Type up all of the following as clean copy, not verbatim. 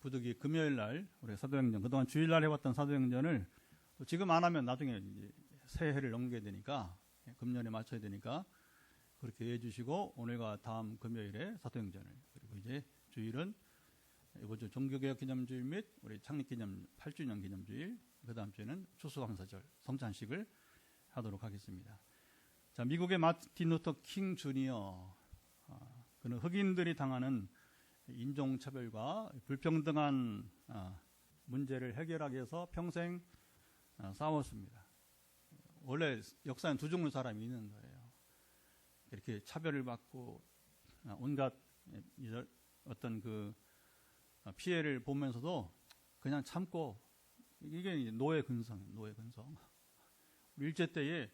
부득이 금요일 날 우리 사도행전, 그동안 주일날 해왔던 사도행전을 지금 안 하면 나중에 이제 새해를 넘겨야 되니까, 금년에 맞춰야 되니까 그렇게 해주시고, 오늘과 다음 금요일에 사도행전을, 그리고 이제 주일은 이번 주 종교개혁 기념주일 및 우리 창립기념 8주년 기념주일, 그 다음 주에는 추수감사절 성찬식을 하도록 하겠습니다. 자, 미국의 마틴 루터 킹 주니어, 그는 흑인들이 당하는 인종차별과 불평등한 문제를 해결하기 위해서 평생 싸웠습니다. 원래 역사엔 두 종류 사람이 있는 거예요. 이렇게 차별을 받고 온갖 어떤 그 피해를 보면서도 그냥 참고, 이게 노예 근성. 일제 때에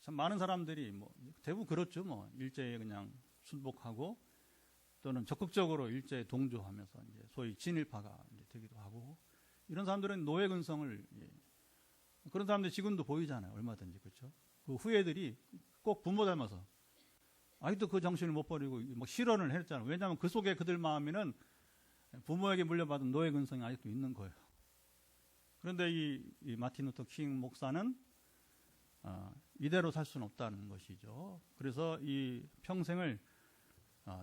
참 많은 사람들이 뭐 대부분 그렇죠. 뭐 일제에 그냥 순복하고 또는 적극적으로 일제에 동조하면서 이제 소위 친일파가 이제 되기도 하고, 이런 사람들은 노예 근성을, 그런 사람들 지금도 보이잖아요. 얼마든지. 그렇죠. 그 후예들이 꼭 부모 닮아서 아직도 그 정신을 못 버리고 막 실언을 했잖아요. 왜냐하면 그 속에 그들 마음에는 부모에게 물려받은 노예 근성이 아직도 있는 거예요. 그런데 이 마틴 루터 킹 목사는 이대로 살 수는 없다는 것이죠. 그래서 이 평생을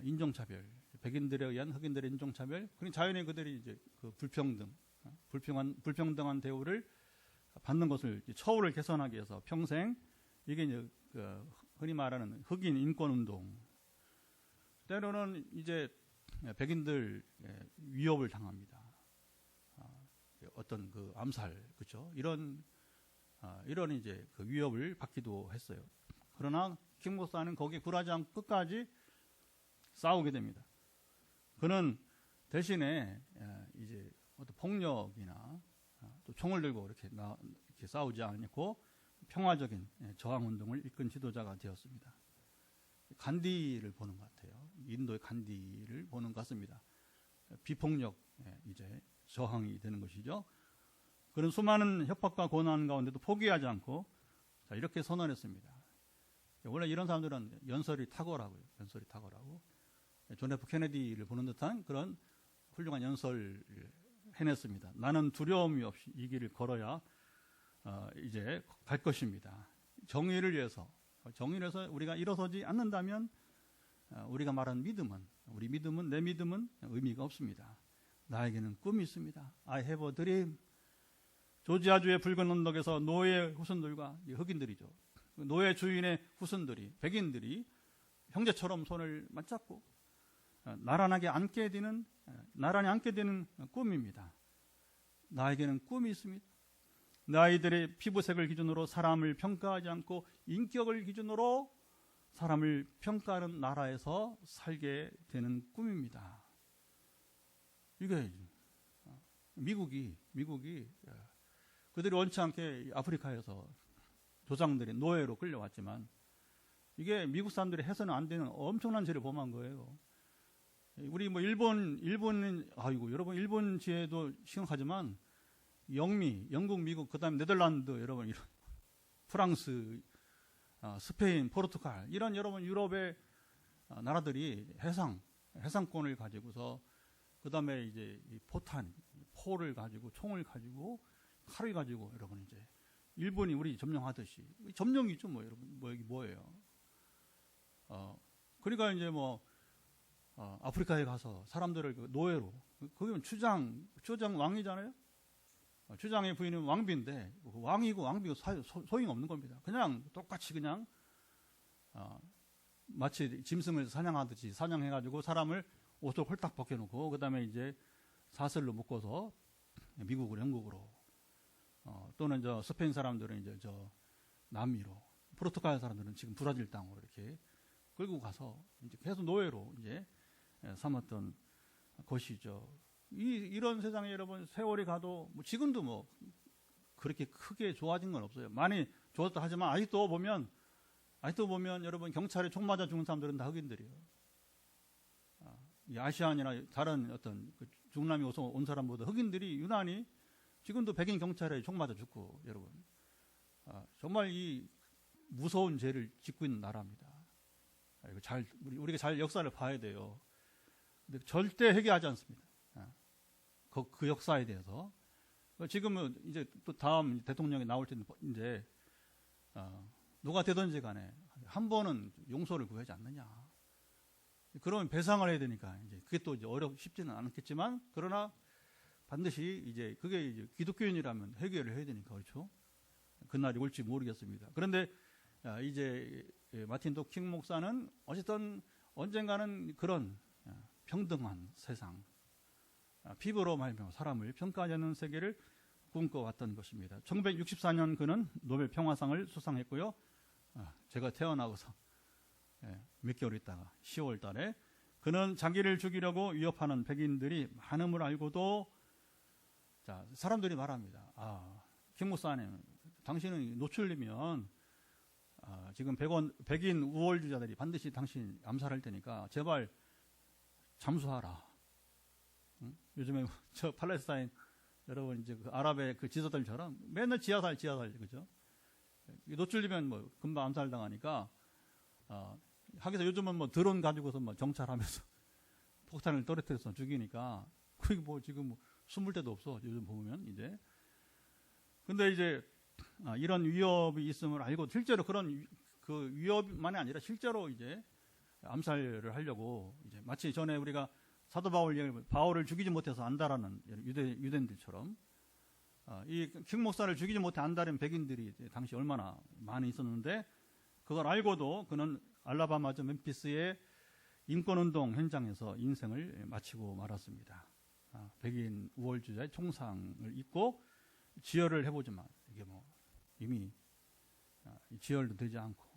인종차별, 백인들에 의한 흑인들의 인종차별, 그리고 자연히 그들이 이제 그 불평등한 대우를 받는 것을, 처우를 개선하기 위해서 평생, 이게 이제 그 흔히 말하는 흑인 인권운동, 때로는 이제 백인들 위협을 당합니다. 어떤 그 암살, 그렇죠? 이런 이제 그 위협을 받기도 했어요. 그러나 킹 목사는 거기에 굴하지 않고 끝까지 싸우게 됩니다. 그는 대신에 이제 어떤 폭력이나 또 총을 들고 이렇게 싸우지 않고 평화적인 저항 운동을 이끈 지도자가 되었습니다. 간디를 보는 것 같아요. 인도의 간디를 보는 것 같습니다. 비폭력 이제 저항이 되는 것이죠. 그런 수많은 협박과 고난 가운데도 포기하지 않고 이렇게 선언했습니다. 원래 이런 사람들은 연설이 탁월하고요. 존 F 케네디를 보는 듯한 그런 훌륭한 연설을 해냈습니다. 나는 두려움이 없이 이 길을 걸어야 이제 갈 것입니다. 정의를 위해서 우리가 일어서지 않는다면 우리가 말하는 우리 믿음은, 내 믿음은 의미가 없습니다. 나에게는 꿈이 있습니다. I have a dream. 조지아주의 붉은 언덕에서 노예 후손들과, 흑인들이죠, 노예 주인의 후손들이, 백인들이 형제처럼 손을 맞잡고 나란히 앉게 되는 꿈입니다. 나에게는 꿈이 있습니다. 아이들의 피부색을 기준으로 사람을 평가하지 않고 인격을 기준으로 사람을 평가하는 나라에서 살게 되는 꿈입니다. 이게 미국이 그들이 원치 않게 아프리카에서 조상들이 노예로 끌려왔지만, 이게 미국 사람들이 해서는 안 되는 엄청난 죄를 범한 거예요. 우리 뭐 일본은 여러분, 일본 지혜도 심각하지만 영미, 영국, 미국, 그다음에 네덜란드, 여러분, 프랑스, 스페인, 포르투갈, 이런 여러분 유럽의 나라들이 해상권을 가지고서, 그다음에 이제 포를 가지고, 총을 가지고, 칼을 가지고, 여러분, 이제 일본이 우리 점령하듯이, 점령이죠, 뭐, 여러분, 여기 뭐예요? 그러니까 이제 아프리카에 가서 사람들을 노예로, 거기는 추장 왕이잖아요. 추장의 부인은 왕비인데, 왕이고 왕비고 소용없는 겁니다. 그냥 똑같이 그냥 마치 짐승을 사냥하듯이 사냥해가지고 사람을 옷을 홀딱 벗겨놓고, 그 다음에 이제 사슬로 묶어서 미국으로, 영국으로, 또는 스페인 사람들은 이제 남미로, 포르투갈 사람들은 지금 브라질 땅으로 이렇게 끌고 가서 이제 계속 노예로 이제 삼았던 것이죠. 이런 세상에 여러분, 세월이 가도 지금도 그렇게 크게 좋아진 건 없어요. 많이 좋았다 하지만 아직도 보면 여러분, 경찰에 총 맞아 죽은 사람들은 다 흑인들이에요. 이 아시안이나 다른 어떤 중남미 온 사람보다 흑인들이 유난히 지금도 백인 경찰에 총 맞아 죽고, 여러분, 정말 이 무서운 죄를 짓고 있는 나라입니다. 우리가 잘 역사를 봐야 돼요. 근데 절대 회개하지 않습니다. 그 역사에 대해서. 지금은 이제 또 다음 대통령이 나올 때는 이제 누가 되든지 간에 한 번은 용서를 구하지 않느냐. 그러면 배상을 해야 되니까 이제 그게 또 이제 쉽지는 않겠지만, 그러나 반드시 이제 그게 이제 기독교인이라면 해결을 해야 되니까, 그렇죠? 그날이 올지 모르겠습니다. 그런데 이제 마틴 루터 킹 목사는 어쨌든 언젠가는 그런 평등한 세상, 피부로 말미암아 사람을 평가하지 않는 세계를 꿈꿔왔던 것입니다. 1964년 그는 노벨 평화상을 수상했고요. 제가 태어나고서 몇 개월 있다가 10월 달에 그는 자기를 죽이려고 위협하는 백인들이 많음을 알고도, 자, 사람들이 말합니다. 킹 목사님, 당신은 노출되면 지금 백인 우월주자들이 반드시 당신 암살할 테니까 제발 잠수하라. 응? 요즘에 저 팔레스타인 여러분 이제 그 아랍의 그 지도자들처럼 맨날 지하살 그죠? 노출되면 뭐 금방 암살당하니까 하기서 요즘은 뭐 드론 가지고서 뭐 정찰하면서 폭탄을 떨어뜨려서 죽이니까 그게 뭐 지금 뭐 숨을 데도 없어 요즘 보면 이제. 근데 이제 이런 위협이 있음을 알고 실제로 그런 그 위협만이 아니라 실제로 이제 암살을 하려고 이제 마치 전에 우리가 사도 바울을 죽이지 못해서 안다라는 유대인들처럼 이 킹 목사를 죽이지 못해 안다는 백인들이 당시 얼마나 많이 있었는데, 그걸 알고도 그는 알라바마주 멤피스의 인권운동 현장에서 인생을 마치고 말았습니다. 백인 우월주자의 총상을 입고 지혈을 해보지만 이게 뭐 이미 지혈도 되지 않고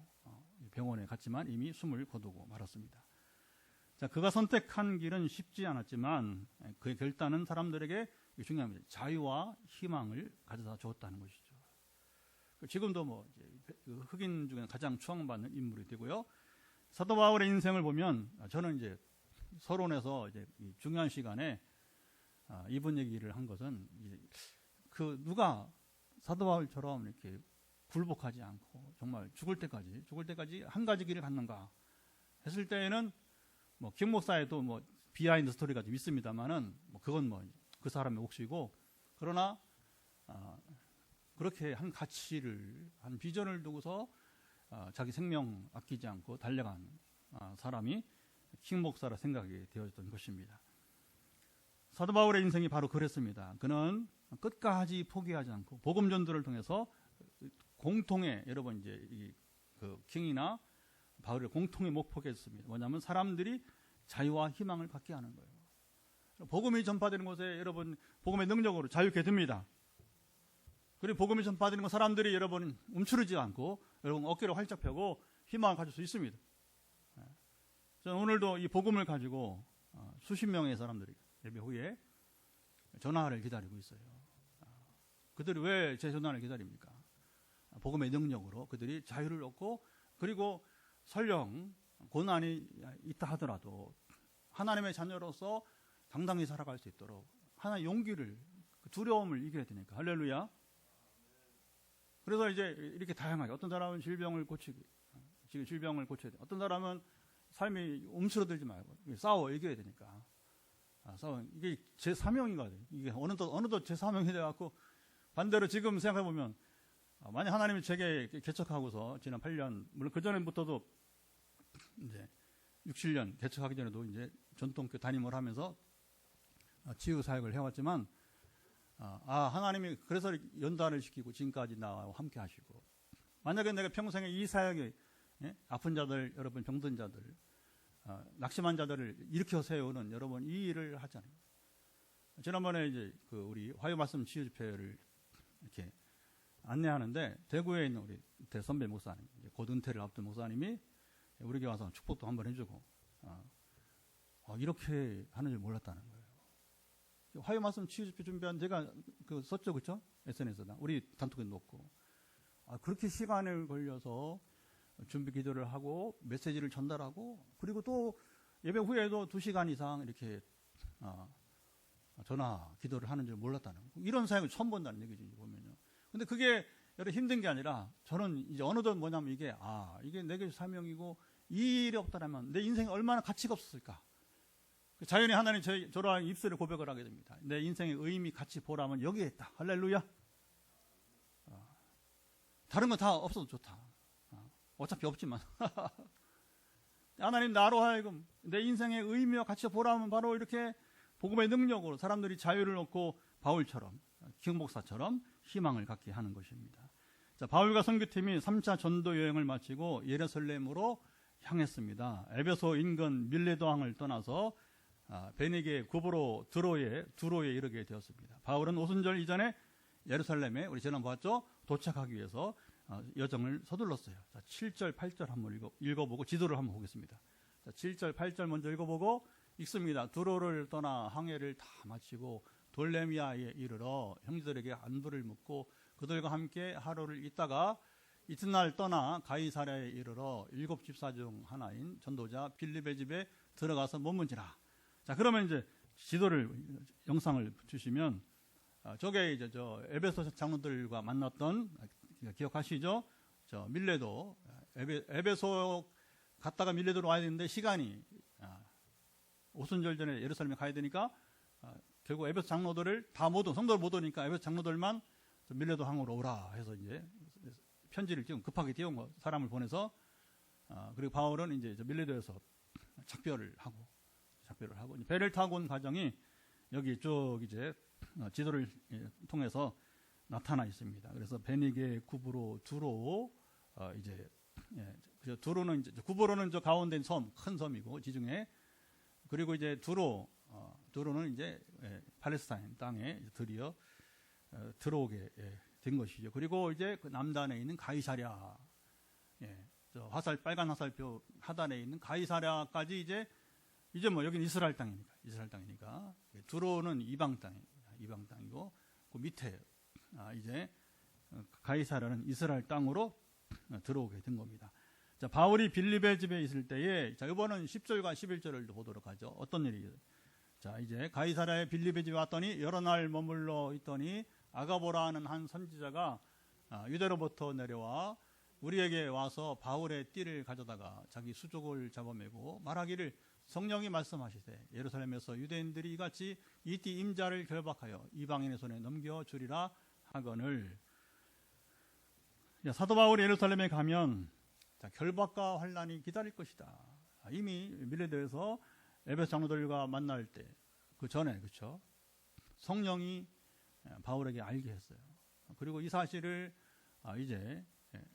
병원에 갔지만 이미 숨을 거두고 말았습니다. 자, 그가 선택한 길은 쉽지 않았지만 그의 결단은 사람들에게 중요합니다. 자유와 희망을 가져다 주었다는 것이죠. 지금도 뭐 흑인 중에 가장 추앙받는 인물이 되고요. 사도 바울의 인생을 보면 저는 이제 서론에서 이제 중요한 시간에 이분 얘기를 한 것은 그 누가 사도 바울처럼 이렇게 굴복하지 않고 정말 죽을 때까지 한 가지 길을 갔는가 했을 때에는 뭐 킹 목사에도 뭐 비하인드 스토리가 좀 있습니다만은 뭐 그건 뭐 그 사람의 몫이고, 그러나 그렇게 한 가치를 한 비전을 두고서 자기 생명 아끼지 않고 달려간 사람이 킹 목사라 생각이 되었던 것입니다. 사도 바울의 인생이 바로 그랬습니다. 그는 끝까지 포기하지 않고 복음 전도를 통해서 공통의, 여러분 이제 그 킹이나 바울의 공통의 목표가 있습니다. 뭐냐면 사람들이 자유와 희망을 갖게 하는 거예요. 복음이 전파되는 곳에 여러분 복음의 능력으로 자유케 됩니다. 그리고 복음이 전파되는 곳 사람들이 여러분 움츠르지 않고 여러분 어깨를 활짝 펴고 희망을 가질 수 있습니다. 저는 오늘도 이 복음을 가지고 수십 명의 사람들이 예배 후에 전화를 기다리고 있어요. 그들이 왜 제 전화를 기다립니까? 복음의 능력으로 그들이 자유를 얻고, 그리고 설령 고난이 있다 하더라도 하나님의 자녀로서 당당히 살아갈 수 있도록 하나의 용기를, 두려움을 이겨야 되니까. 할렐루야. 그래서 이제 이렇게 다양하게, 어떤 사람은 질병을 고쳐야 돼. 어떤 사람은 삶이 움츠러들지 말고 싸워 이겨야 되니까. 이게 제 사명인가 돼요. 이게 어느덧 제 사명이 돼갖고, 반대로 지금 생각해보면 만약 하나님이 제게 개척하고서 지난 8년, 물론 그 전부터도 이제 6, 7년 개척하기 전에도 이제 전통교 담임을 하면서 치유 사역을 해왔지만, 하나님이 그래서 연단을 시키고 지금까지 나와 함께 하시고, 만약에 내가 평생에 이 사역에 아픈 자들, 여러분 병든 자들, 낙심한 자들을 일으켜 세우는 여러분 이 일을 하잖아요. 지난번에 이제 그 우리 화요 말씀 치유 집회를 이렇게 안내하는데, 대구에 있는 우리 대선배 목사님, 곧 은퇴를 앞둔 목사님이 우리 교회 와서 축복도 한번 해주고, 이렇게 하는 줄 몰랐다는 거예요. 화요 말씀 치유 집회 준비한 제가 그 썼죠, 그렇죠? SNS에다 우리 단톡에 놓고, 그렇게 시간을 걸려서 준비 기도를 하고 메시지를 전달하고, 그리고 또 예배 후에도 2시간 이상 이렇게 전화 기도를 하는 줄 몰랐다는 거예요. 이런 사역을 처음 본다는 얘기죠, 보면요. 근데 그게 여러 힘든 게 아니라, 저는 이제 어느덧 뭐냐면 이게 내게 사명이고 이 일이 없다면 내 인생에 얼마나 가치가 없었을까. 자연히 하나님 저러한 입술의 고백을 하게 됩니다. 내 인생의 의미, 가치, 보람은 여기에 있다. 할렐루야. 다른 건 다 없어도 좋다. 어차피 없지만. 하나님 나로 하여금 내 인생의 의미와 가치와 보람은 바로 이렇게 복음의 능력으로 사람들이 자유를 얻고 바울처럼, 기흥목사처럼 희망을 갖게 하는 것입니다. 자, 바울과 선교팀이 3차 전도 여행을 마치고 예루살렘으로 향했습니다. 에베소 인근 밀레도항을 떠나서 베니게 구브로 두로에 이르게 되었습니다. 바울은 오순절 이전에 예루살렘에 우리 지난 봤죠? 도착하기 위해서 여정을 서둘렀어요. 자, 7절, 8절 한번 읽어보고 지도를 한번 보겠습니다. 자, 7절, 8절 먼저 읽어보고 읽습니다. 두로를 떠나 항해를 다 마치고 돌레미아에 이르러 형제들에게 안부를 묻고 그들과 함께 하루를 있다가 이튿날 떠나 가이사랴에 이르러 7집사 중 하나인 전도자 빌립의 집에 들어가서 머문지라. 자, 그러면 이제 지도를 영상을 주시면 저게 이제 저 에베소 장로들과 만났던 기억하시죠? 저 밀레도 에베소 갔다가 밀레도로 와야 되는데 시간이 오순절 전에 예루살렘에 가야 되니까 결국 에베소 장로들을 다 못 온, 성도를 못 오니까 에베소 장로들만 밀레도 항으로 오라 해서 이제 편지를 지금 급하게 띄운 거 사람을 보내서 그리고 바울은 이제 밀레도에서 작별을 하고 배를 타고 온 과정이 여기 쭉 이제 지도를 통해서 나타나 있습니다. 그래서 베니게 구브로 두로 이제 두로는 이제 구브로는 저 가운데 섬, 큰 섬이고 지중해 그리고 이제 두로는 이제 팔레스타인 땅에 드디어 들어오게 된 것이죠. 그리고 이제 그 남단에 있는 가이사랴, 저 빨간 화살표 하단에 있는 가이사랴까지 이제 뭐 여기는 이스라엘 땅이니까 두로는 이방 땅이고 그 밑에 이제 가이사랴는 이스라엘 땅으로 들어오게 된 겁니다. 자, 바울이 빌립의 집에 있을 때에 자, 이번은 10절과 11절을 보도록 하죠. 어떤 일이 자, 이제 가이사랴의 빌립의 집에 왔더니 여러 날 머물러 있더니 아가보라 하는 한 선지자가 유대로부터 내려와 우리에게 와서 바울의 띠를 가져다가 자기 수족을 잡아매고 말하기를 성령이 말씀하시되 예루살렘에서 유대인들이 이같이 이 띠 임자를 결박하여 이방인의 손에 넘겨주리라 하거늘. 사도 바울이 예루살렘에 가면 자, 결박과 환란이 기다릴 것이다. 이미 밀레도에서 에베소 장로들과 만날 때 그 전에 그렇죠. 성령이 바울에게 알게 했어요. 그리고 이 사실을 이제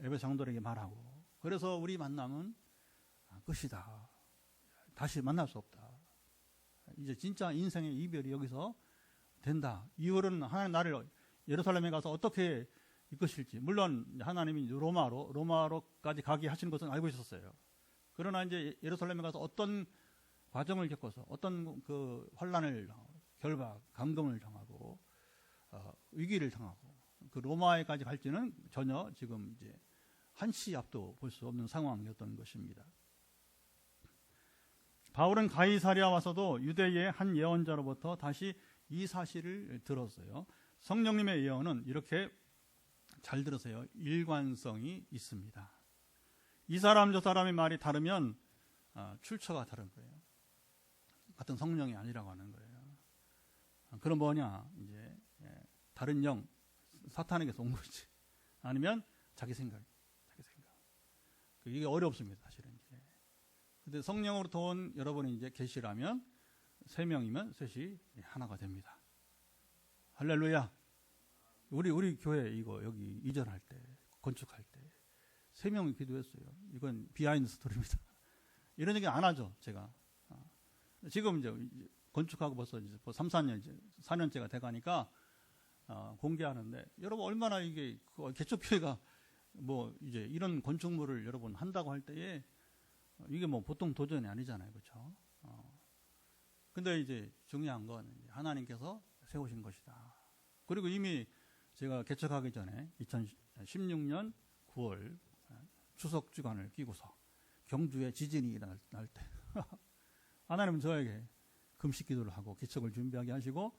에베소 장로들에게 말하고 그래서 우리 만남은 끝이다. 다시 만날 수 없다. 이제 진짜 인생의 이별이 여기서 된다. 이후로는 하나님 나를 예루살렘에 가서 어떻게 이끄실지 물론 하나님이 로마로까지 가게 하시는 것은 알고 있었어요. 그러나 이제 예루살렘에 가서 어떤 과정을 겪어서 어떤 그 환란을 결박, 감금을 당하고 위기를 당하고 그 로마에까지 갈지는 전혀 지금 이제 한치 앞도 볼 수 없는 상황이었던 것입니다. 바울은 가이사랴 와서도 유대의 한 예언자로부터 다시 이 사실을 들었어요. 성령님의 예언은 이렇게 잘 들으세요. 일관성이 있습니다. 이 사람 저 사람의 말이 다르면 출처가 다른 거예요. 같은 성령이 아니라고 하는 거예요. 그럼 뭐냐? 이제 다른 영, 사탄에게서 온 거지. 아니면 자기 생각. 이게 어렵습니다, 사실은. 근데 성령으로부터 온 여러분이 이제 계시라면 3명이면 셋이 하나가 됩니다. 할렐루야. 우리 교회 이거 여기 이전할 때, 건축할 때 3명이 기도했어요. 이건 비하인드 스토리입니다. 이런 얘기 안 하죠, 제가. 지금 이제 건축하고 벌써 3, 4년째가 돼가니까 공개하는데 여러분 얼마나 이게 개척교회가 뭐 이제 이런 건축물을 여러분 한다고 할 때에 이게 뭐 보통 도전이 아니잖아요, 그렇죠? 근데 이제 중요한 건 하나님께서 세우신 것이다. 그리고 이미 제가 개척하기 전에 2016년 9월 추석 주간을 끼고서 경주에 지진이 일어날 때 하나님은 저에게 금식 기도를 하고 개척을 준비하게 하시고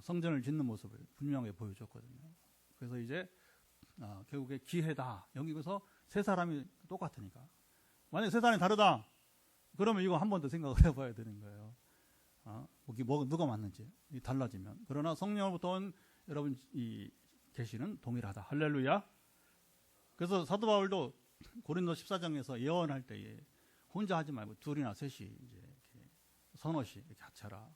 성전을 짓는 모습을 분명하게 보여줬거든요. 그래서 이제 결국에 기회다. 여기서 세 사람이 똑같으니까. 만약에 세 사람이 다르다. 그러면 이거 한 번 더 생각을 해봐야 되는 거예요. 누가 맞는지 달라지면. 그러나 성령으로부터 온 여러분 이 계시는 동일하다. 할렐루야. 그래서 사도 바울도 고린도 14장에서 예언할 때에 혼자 하지 말고 둘이나 셋이 이제 이렇게 서너씩 이렇게 합쳐라.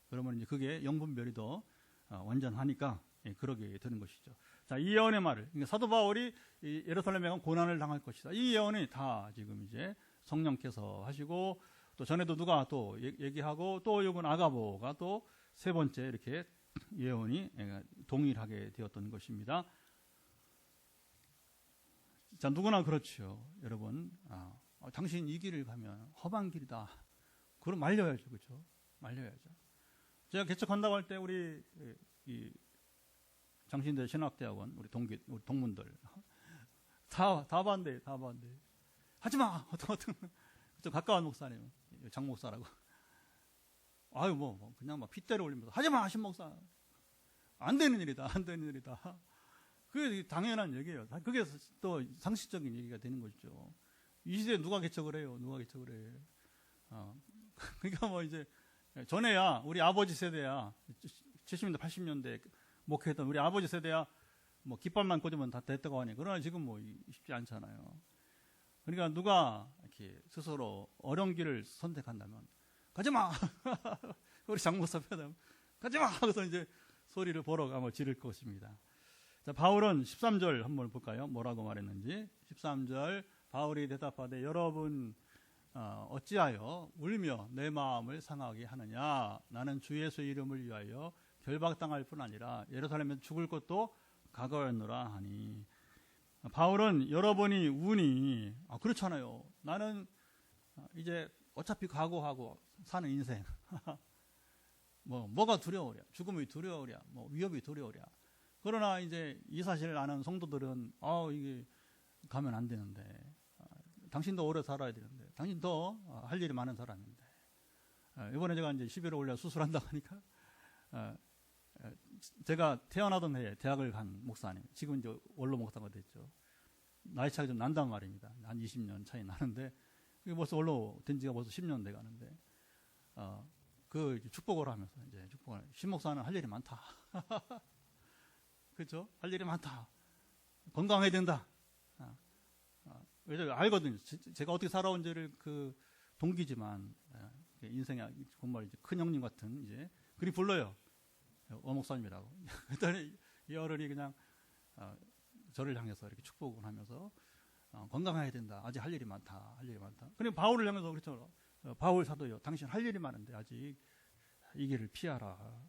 그러면 이제 그게 영분별이 더 완전하니까 그러게 되는 것이죠. 자, 이 예언의 말을 그러니까 사도 바울이 예루살렘에 가면 고난을 당할 것이다. 이 예언이 다 지금 이제 성령께서 하시고 또 전에도 누가 또 얘기하고 또 이번 아가보가 또 세 번째 이렇게 예언이 동일하게 되었던 것입니다. 자, 누구나 그렇죠, 여러분. 당신 이 길을 가면 험한 길이다. 그럼 말려야죠, 그렇죠? 말려야죠. 제가 개척한다고 할 때 우리 이 장신대 신학대학원 우리 동문들 다 반대. 하지 마. 좀 가까운 목사님, 장 목사라고. 아유 그냥 막 핏대를 올리면서 하지 마, 신 목사. 안 되는 일이다. 그게 당연한 얘기예요. 그게 또 상식적인 얘기가 되는 거죠. 이 시대에 누가 개척을 해요? 그러니까 뭐 이제 전에야 우리 아버지 세대야 70년대 80년대 목회했던 우리 아버지 세대야 뭐 깃발만 꽂으면 다 됐다고 하니 그러나 지금 뭐 쉽지 않잖아요. 그러니까 누가 이렇게 스스로 어려운 길을 선택한다면 가지마. 우리 장목사 편하면 가지마. 그래서 이제 소리를 보러 아마 지를 것입니다. 자, 바울은 13절 한번 볼까요? 뭐라고 말했는지. 13절 바울이 대답하되 여러분 어찌하여 울며 내 마음을 상하게 하느냐. 나는 주 예수 이름을 위하여 결박당할 뿐 아니라 예루살렘에 죽을 것도 각오하노라 하니. 바울은 여러분이 우니 그렇잖아요. 나는 이제 어차피 각오하고 사는 인생. 뭐가 두려우랴. 죽음이 두려우랴. 뭐 위협이 두려우랴. 그러나 이제 이 사실을 아는 성도들은 이게 가면 안 되는데 당신도 오래 살아야 되는데 당신 더 할 일이 많은 사람인데 이번에 제가 이제 11월 올려 수술한다고 하니까 제가 태어나던 해에 대학을 간 목사님, 지금 이제 원로 목사가 됐죠. 나이 차이가 좀 난단 말입니다. 한 20년 차이 나는데 벌써 원로 된 지가 벌써 10년 돼 가는데 그 축복을 하면서 이제 신 목사는 할 일이 많다. 그렇죠? 할 일이 많다. 건강해야 된다. 왜냐면 알거든요. 제가 어떻게 살아온지를 그 동기지만 인생의 정말 이제 큰 형님 같은 이제 그리 불러요. 어목사님이라고. 그랬더니 이 어른이 그냥 저를 향해서 이렇게 축복을 하면서 건강해야 된다. 아직 할 일이 많다. 그리고 바울을 향해서 그렇죠. 바울 사도요. 당신 할 일이 많은데 아직 이 길을 피하라.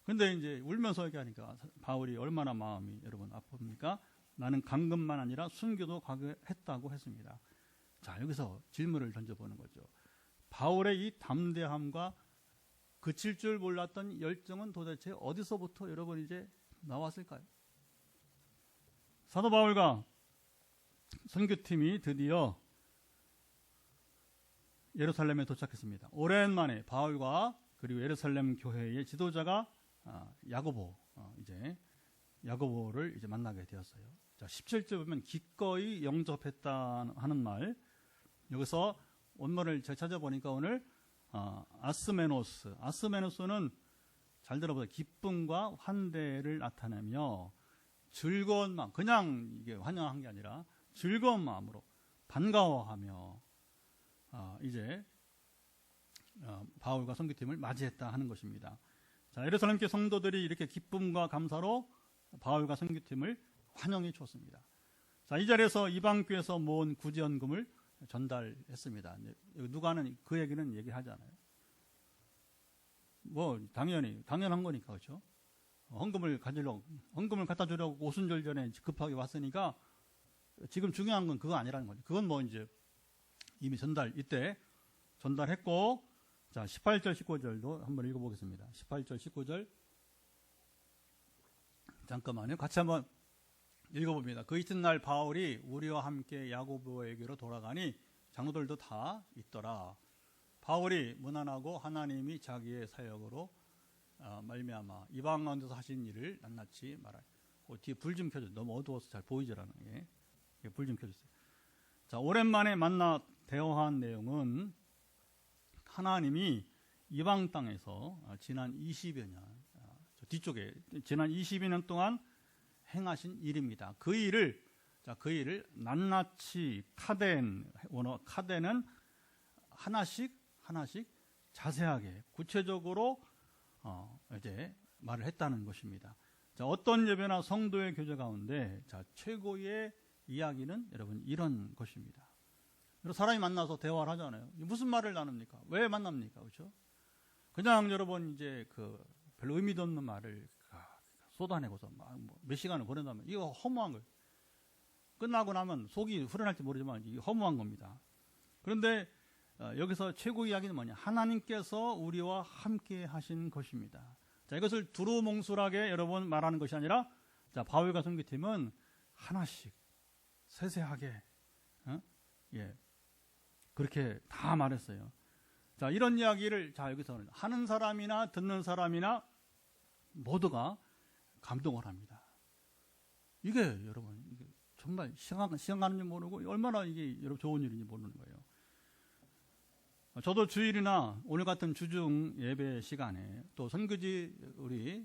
근데 이제 울면서 얘기하니까 바울이 얼마나 마음이 여러분 아픕니까? 나는 강금만 아니라 순교도 각오했다고 했습니다. 자, 여기서 질문을 던져보는 거죠. 바울의 이 담대함과 그칠 줄 몰랐던 열정은 도대체 어디서부터 여러분 이제 나왔을까요? 사도 바울과 선교팀이 드디어 예루살렘에 도착했습니다. 오랜만에 바울과 그리고 예루살렘 교회의 지도자가 야고보 이제 야고보를 이제 만나게 되었어요. 자, 17절 보면 기꺼이 영접했다 하는 말. 여기서 원문을 제가 찾아보니까 오늘 아스메노스는 잘 들어보세요. 기쁨과 환대를 나타내며 즐거운 마음, 그냥 이게 환영한 게 아니라 즐거운 마음으로 반가워하며 이제 바울과 선교팀을 맞이했다 하는 것입니다. 자, 예루살렘 교회 성도들이 이렇게 기쁨과 감사로 바울과 선교팀을 환영해 줬습니다. 자, 이 자리에서 이방교에서 모은 구제헌금을 전달했습니다. 누가는 그 얘기는 얘기하잖아요. 뭐 당연한 거니까 그렇죠. 헌금을 갖다 주려고 오순절 전에 급하게 왔으니까 지금 중요한 건 그거 아니라는 거죠. 그건 뭐 이제 이미 이때 전달했고, 자 18절 19절도 한번 읽어보겠습니다. 18절 19절 잠깐만요. 같이 한번 읽어봅니다. 그 이튿날 바울이 우리와 함께 야고보에게로 돌아가니 장로들도 다 있더라. 바울이 무난하고 하나님이 자기의 사역으로 말미암아 이방 가운데서 하신 일을 낱낱이 말하여. 그 뒤에 불 좀 켜주세요. 너무 어두워서 잘 보이질 않아요. 불 좀 켜주세요. 자, 오랜만에 만나 대화한 내용은 하나님이 이방 땅에서 지난 20여 년, 뒤쪽에 지난 20여 년 동안 행하신 일입니다. 그 일을 낱낱이 카덴은 하나씩 자세하게 구체적으로 이제 말을 했다는 것입니다. 자, 어떤 예배나 성도의 교제 가운데 최고의 이야기는 여러분 이런 것입니다. 사람이 만나서 대화를 하잖아요. 무슨 말을 나눕니까? 왜 만납니까? 그렇죠? 그냥 여러분 이제 별로 의미도 없는 말을 쏟아내고서 몇 시간을 보낸다면 이거 허무한 거예요. 끝나고 나면 속이 후련할지 모르지만 이게 허무한 겁니다. 그런데 여기서 최고 이야기는 뭐냐? 하나님께서 우리와 함께 하신 것입니다. 자, 이것을 두루뭉술하게 여러분 말하는 것이 아니라 바울과 선교팀은 하나씩 세세하게 그렇게 다 말했어요. 자, 이런 이야기를 여기서 하는 사람이나 듣는 사람이나 모두가 감동을 합니다. 이게 여러분 이게 정말 시간 가는 줄 모르고 얼마나 이게 여러분 좋은 일인지 모르는 거예요. 저도 주일이나 오늘 같은 주중 예배 시간에 또 선교지 우리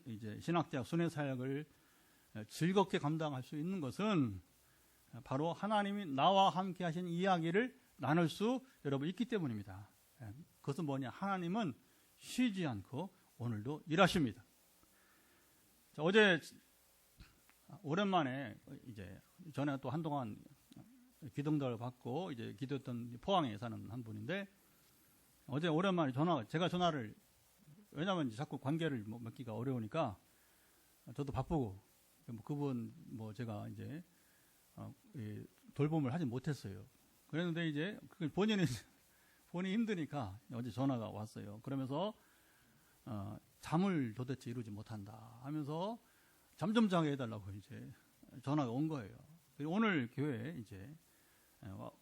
이제 신학대학 순회 사역을 즐겁게 감당할 수 있는 것은 바로 하나님이 나와 함께 하신 이야기를 나눌 수 여러분 있기 때문입니다. 그것은 뭐냐? 하나님은 쉬지 않고 오늘도 일하십니다. 자, 어제 오랜만에 이제 전에 또 한동안 기도응답을 받고 이제 기도했던 포항에 사는 한 분인데 어제 오랜만에 제가 전화를 왜냐하면 자꾸 관계를 맺기가 어려우니까 저도 바쁘고 그분 제가 이제 돌봄을 하지 못했어요. 그랬는데 이제 본인이 힘드니까 어제 전화가 왔어요. 그러면서 잠을 도대체 이루지 못한다 하면서 잠 좀 자게 해달라고 이제 전화가 온 거예요. 오늘 교회에 이제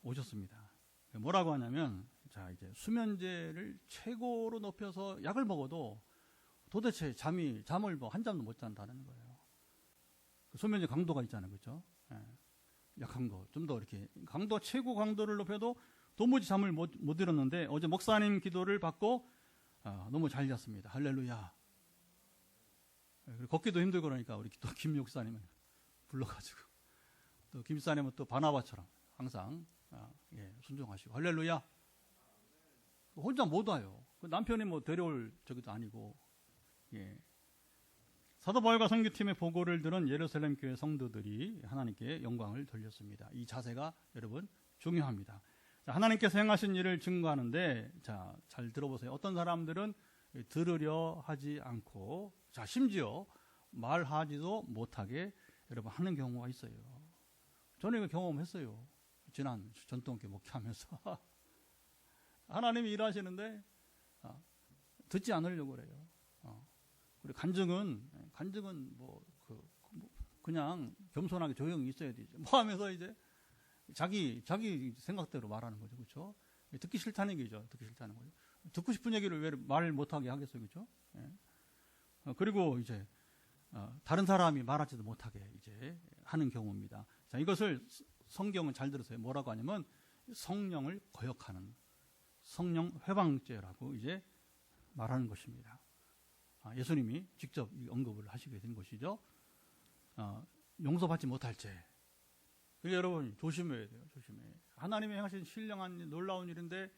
오셨습니다. 뭐라고 하냐면 이제 수면제를 최고로 높여서 약을 먹어도 도대체 잠을 한 잠도 못 잔다는 거예요. 수면제 강도가 있잖아요, 그렇죠? 약한 거 좀 더 이렇게 최고 강도를 높여도 도무지 잠을 못 이뤘는데 어제 목사님 기도를 받고 너무 잘 잤습니다. 할렐루야. 걷기도 힘들고 그러니까 우리 또 김 목사님을 불러가지고 또 김 목사님은 또 바나바처럼 항상 순종하시고 할렐루야. 혼자 못 와요. 남편이 데려올 저기도 아니고. 사도 바울과 선교팀의 보고를 들은 예루살렘 교회 성도들이 하나님께 영광을 돌렸습니다. 이 자세가 여러분 중요합니다. 자, 하나님께서 행하신 일을 증거하는데 잘 들어보세요. 어떤 사람들은 들으려 하지 않고 심지어 말하지도 못하게 여러분 하는 경우가 있어요. 저는 이거 경험했어요. 지난 전통교회 목회하면서 하나님이 일하시는데 듣지 않으려고 그래요. 그리고 간증은 그냥 겸손하게 조용히 있어야 되죠. 하면서 이제 자기 생각대로 말하는 거죠, 그렇죠? 듣기 싫다는 얘기죠. 듣기 싫다는 거죠. 듣고 싶은 얘기를 왜 말을 못하게 하겠어요, 그렇죠? 그리고 이제 다른 사람이 말하지도 못하게 이제 하는 경우입니다. 자, 이것을 성경은 잘 들으세요. 뭐라고 하냐면 성령을 거역하는 성령 회방죄라고 이제 말하는 것입니다. 예수님이 직접 언급을 하시게 된 것이죠. 용서받지 못할 죄. 그래서 여러분 조심해야 돼요. 하나님이 행하신 신령한 놀라운 일인데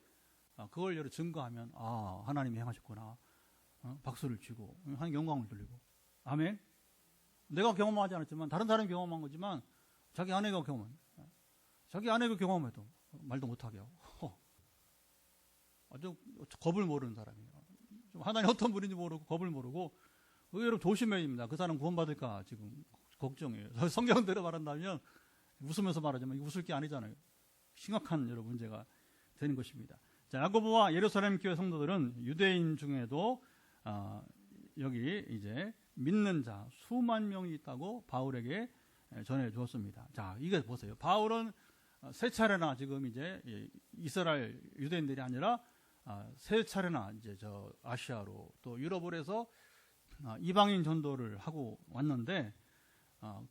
그걸 여러분 증거하면 하나님이 행하셨구나. 박수를 치고 하나님 영광을 돌리고. 아멘. 내가 경험하지 않았지만 다른 사람이 경험한 거지만 자기 아내가 경험해도 말도 못하게 하고 아주 겁을 모르는 사람이에요. 하나님 어떤 분인지 모르고 겁을 모르고 여러분 조심해야 됩니다. 그 사람 구원받을까 지금 걱정이에요. 성경대로 말한다면 웃으면서 말하지만 웃을 게 아니잖아요. 심각한 여러 문제가 되는 것입니다. 자, 야고보와 예루살렘 교회 성도들은 유대인 중에도 여기 이제 믿는 자 수만 명이 있다고 바울에게 전해 주었습니다. 자, 이게 보세요. 바울은 세 차례나 지금 이제 이스라엘 유대인들이 아니라 세 차례나 이제 아시아로 또 유럽을 해서 이방인 전도를 하고 왔는데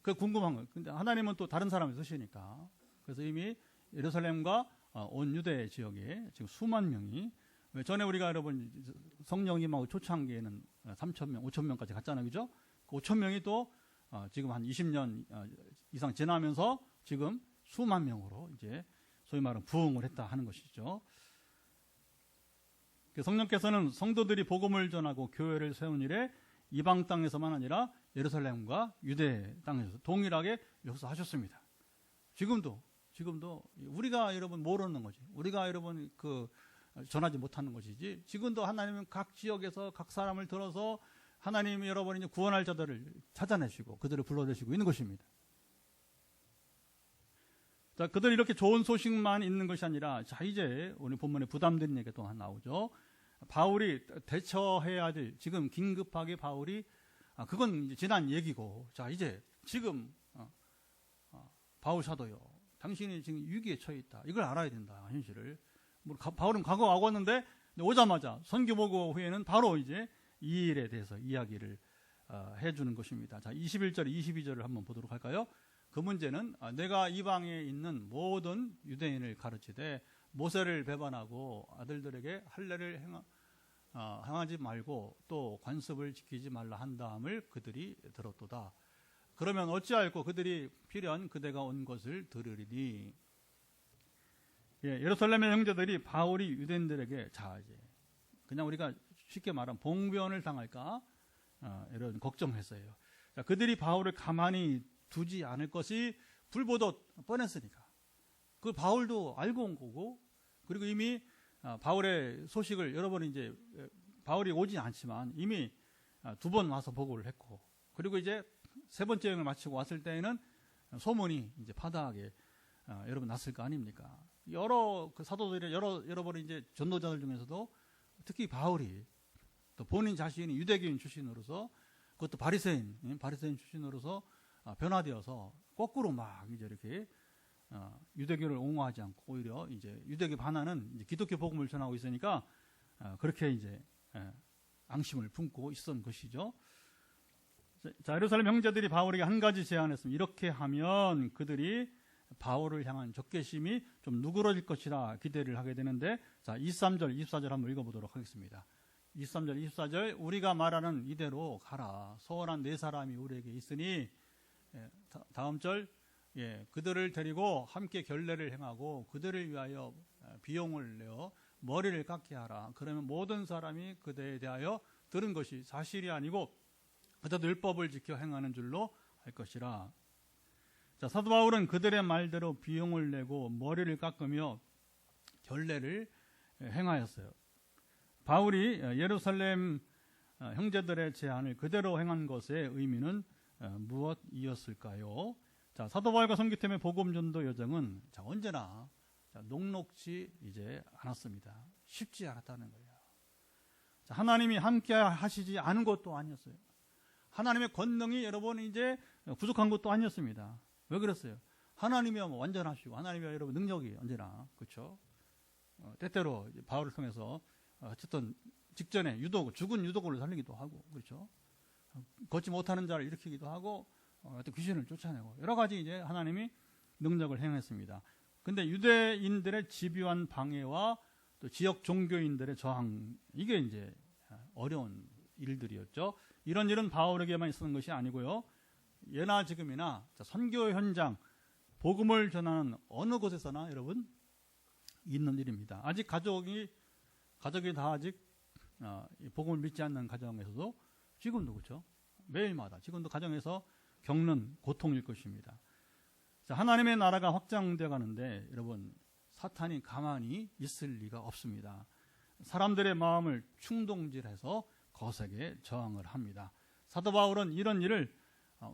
그 궁금한 거예요. 근데 하나님은 또 다른 사람을 쓰시니까 그래서 이미 예루살렘과 온 유대 지역에 지금 수만 명이 전에 우리가 여러분 성령 임하고 초창기에는 3,000명, 5,000명까지 갔잖아요. 그죠? 그 5,000명이 또 지금 한 20년 이상 지나면서 지금 수만 명으로 이제 소위 말하는 부흥을 했다 하는 것이죠. 성령께서는 성도들이 복음을 전하고 교회를 세운 일에 이방 땅에서만 아니라 예루살렘과 유대 땅에서 동일하게 역사하셨습니다. 지금도 우리가 여러분 모르는 거지. 우리가 여러분 전하지 못하는 것이지. 지금도 하나님은 각 지역에서 각 사람을 들어서 하나님이 여러분 이제 구원할 자들을 찾아내시고 그들을 불러내시고 있는 것입니다. 자, 그들이 이렇게 좋은 소식만 있는 것이 아니라, 자, 이제 오늘 본문에 부담되는 얘기가 또 하나 나오죠. 바울이 대처해야 될, 지금 긴급하게 바울이, 그건 이제 지난 얘기고, 자, 이제 지금, 바울 사도요, 당신이 지금 위기에 처해 있다. 이걸 알아야 된다, 현실을. 바울은 과거 와고 왔는데, 오자마자 선교보고 후에는 바로 이제 이 일에 대해서 이야기를 해주는 것입니다. 자, 21절, 22절을 한번 보도록 할까요? 그 문제는 내가 이방에 있는 모든 유대인을 가르치되 모세를 배반하고 아들들에게 할례를 행하지 말고 또 관습을 지키지 말라 한 다음을 그들이 들었도다. 그러면 어찌할꼬 그들이 필연 그대가 온 것을 들으리니. 예루살렘의 형제들이 바울이 유대인들에게, 자, 이제 그냥 우리가 쉽게 말하면 봉변을 당할까 이런 걱정했어요. 자, 그들이 바울을 가만히 두지 않을 것이 불보듯 뻔했으니까. 그 바울도 알고 온 거고, 그리고 이미 바울의 소식을 여러분이 이제 바울이 오지 않지만 이미 2번 와서 보고를 했고, 그리고 이제 3번째 여행을 마치고 왔을 때에는 소문이 이제 파다하게 여러분 났을 거 아닙니까? 여러 그 사도들이 여러분 이제 전도자들 중에서도 특히 바울이 또 본인 자신이 유대교인 출신으로서, 그것도 바리새인 출신으로서 변화되어서 거꾸로 막 이제 이렇게 유대교를 옹호하지 않고 오히려 이제 유대교 반하는 이제 기독교 복음을 전하고 있으니까 그렇게 이제 앙심을 품고 있었던 것이죠. 자, 예루살렘 형제들이 바울에게 한 가지 제안했습니다. 이렇게 하면 그들이 바울을 향한 적개심이 좀 누그러질 것이라 기대를 하게 되는데, 자, 23절, 24절 한번 읽어보도록 하겠습니다. 23절, 24절, 우리가 말하는 이대로 가라. 소원한 4사람이 우리에게 있으니, 다음 절, 그들을 데리고 함께 결례를 행하고 그들을 위하여 비용을 내어 머리를 깎게 하라. 그러면 모든 사람이 그대에 대하여 들은 것이 사실이 아니고 그들도 율법을 지켜 행하는 줄로 할 것이라. 자, 사도 바울은 그들의 말대로 비용을 내고 머리를 깎으며 결례를 행하였어요. 바울이 예루살렘 형제들의 제안을 그대로 행한 것의 의미는 무엇이었을까요? 자, 사도 바울과 선교팀의 복음 전도 여정은 언제나 녹록지 이제 않았습니다. 쉽지 않았다는 거예요. 자, 하나님이 함께 하시지 않은 것도 아니었어요. 하나님의 권능이 여러분 이제 부족한 것도 아니었습니다. 왜 그랬어요? 하나님이야 뭐 완전하시고 하나님이야 여러분 능력이 언제나, 그렇죠? 때때로 바울을 통해서 어쨌든 직전에 죽은 유도고를 살리기도 하고, 그렇죠? 걷지 못하는 자를 일으키기도 하고, 귀신을 쫓아내고, 여러 가지 이제 하나님이 능력을 행했습니다. 근데 유대인들의 집요한 방해와 또 지역 종교인들의 저항, 이게 이제 어려운 일들이었죠. 이런 일은 바울에게만 있었던 것이 아니고요. 예나 지금이나 선교 현장, 복음을 전하는 어느 곳에서나 여러분 있는 일입니다. 아직 가족이 다 아직 복음을 믿지 않는 가정에서도 지금도, 그렇죠? 매일마다 지금도 가정에서 겪는 고통일 것입니다. 자, 하나님의 나라가 확장되어 가는데 여러분 사탄이 가만히 있을 리가 없습니다. 사람들의 마음을 충동질해서 거세게 저항을 합니다. 사도 바울은 이런 일을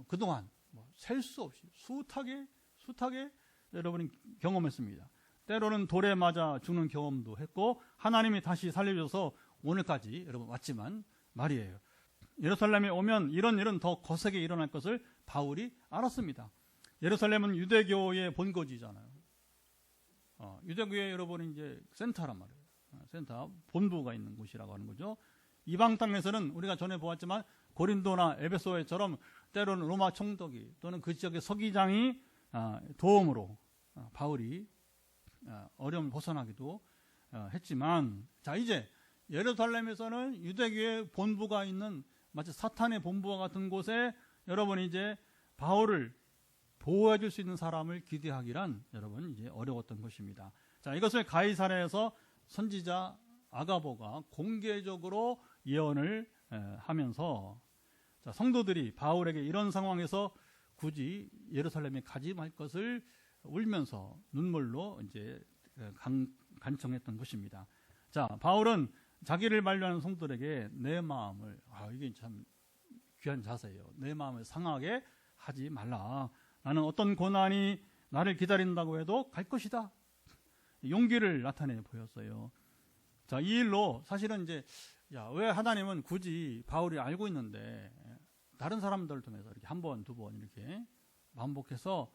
그동안 셀 수 없이 숱하게 여러분이 경험했습니다. 때로는 돌에 맞아 죽는 경험도 했고, 하나님이 다시 살려줘서 오늘까지 여러분 왔지만 말이에요. 예루살렘에 오면 이런 일은 더 거세게 일어날 것을 바울이 알았습니다. 예루살렘은 유대교의 본거지잖아요. 유대교의 여러분이 이제 센터란 말이에요. 센터, 본부가 있는 곳이라고 하는 거죠. 이방 땅에서는 우리가 전에 보았지만 고린도나 에베소에처럼 때로는 로마 총독이 또는 그 지역의 서기장이 도움으로 바울이 어려움을 벗어나기도 했지만, 자, 이제 예루살렘에서는 유대교의 본부가 있는 마치 사탄의 본부와 같은 곳에 여러분이 이제 바울을 보호해 줄 수 있는 사람을 기대하기란 여러분 이제 어려웠던 것입니다. 자, 이것을 가이사랴에서 선지자 아가보가 공개적으로 예언을 하면서, 자, 성도들이 바울에게 이런 상황에서 굳이 예루살렘에 가지 말 것을 울면서 눈물로 이제 간청했던 것입니다. 자, 바울은 자기를 만류하는 성도들에게 내 마음을, 이게 참 귀한 자세예요. 내 마음을 상하게 하지 말라. 나는 어떤 고난이 나를 기다린다고 해도 갈 것이다. 용기를 나타내 보였어요. 자, 이 일로 사실은 이제, 왜 하나님은 굳이 바울이 알고 있는데 다른 사람들을 통해서 이렇게 한 번, 두 번 이렇게 반복해서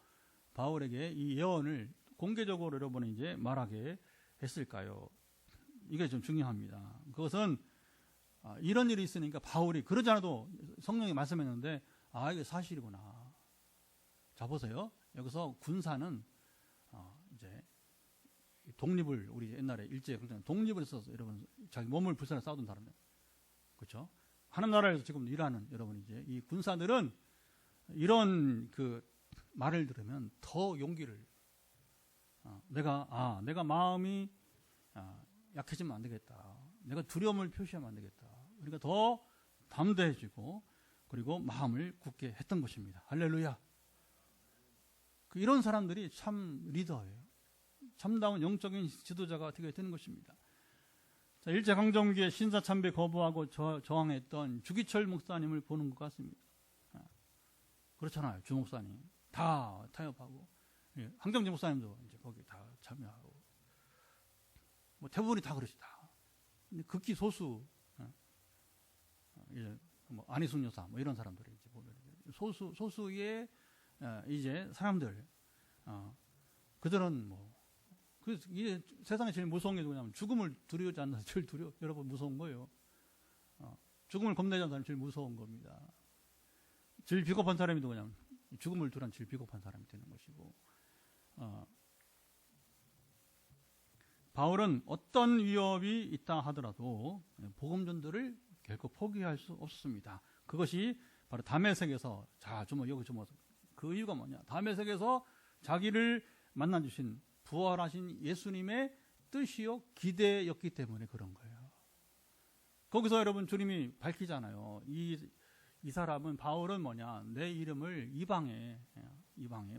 바울에게 이 예언을 공개적으로 여러분이 이제 말하게 했을까요? 이게 좀 중요합니다. 그것은 이런 일이 있으니까 바울이 그러지 않아도 성령이 말씀했는데, 이게 사실이구나. 자, 보세요. 여기서 군사는 이제 독립을, 우리 옛날에 일제강점 독립을 써서 여러분 자기 몸을 불살라 싸우던 사람들, 그렇죠? 하나님 나라에서 지금 일하는 여러분, 이제 이 군사들은 이런 그 말을 들으면 더 용기를, 내가 마음이 약해지면 안 되겠다. 내가 두려움을 표시하면 안 되겠다. 그러니까 더 담대해지고 그리고 마음을 굳게 했던 것입니다. 할렐루야. 이런 사람들이 참 리더예요. 참다운 영적인 지도자가 되게 되는 것입니다. 자, 일제강점기에 신사참배 거부하고 저항했던 주기철 목사님을 보는 것 같습니다. 그렇잖아요. 주 목사님 다 타협하고, 황정진 목사님도 이제 거기 다 참여하고, 뭐 대부분이 다 그러시다. 근데 극히 소수, 이제 뭐 안희숙 여사 뭐 이런 사람들이 이제 보면 소수의 이제 사람들, 그들은 뭐 이게 세상에 제일 무서운 게 뭐냐면 죽음을 두려워하지 않는 사람이 제일 여러분 무서운 거예요. 죽음을 겁내지 않는 사람이 제일 무서운 겁니다. 제일 비겁한 사람이 누구냐면 죽음을 두려운 제일 비겁한 사람이 되는 것이고, 바울은 어떤 위협이 있다 하더라도 복음 전도를 결코 포기할 수 없습니다. 그것이 바로 다메섹에서, 그 이유가 뭐냐? 다메섹에서 자기를 만나 주신 부활하신 예수님의 뜻이요 기대였기 때문에 그런 거예요. 거기서 여러분 주님이 밝히잖아요. 이 사람은, 바울은 뭐냐? 내 이름을 이방에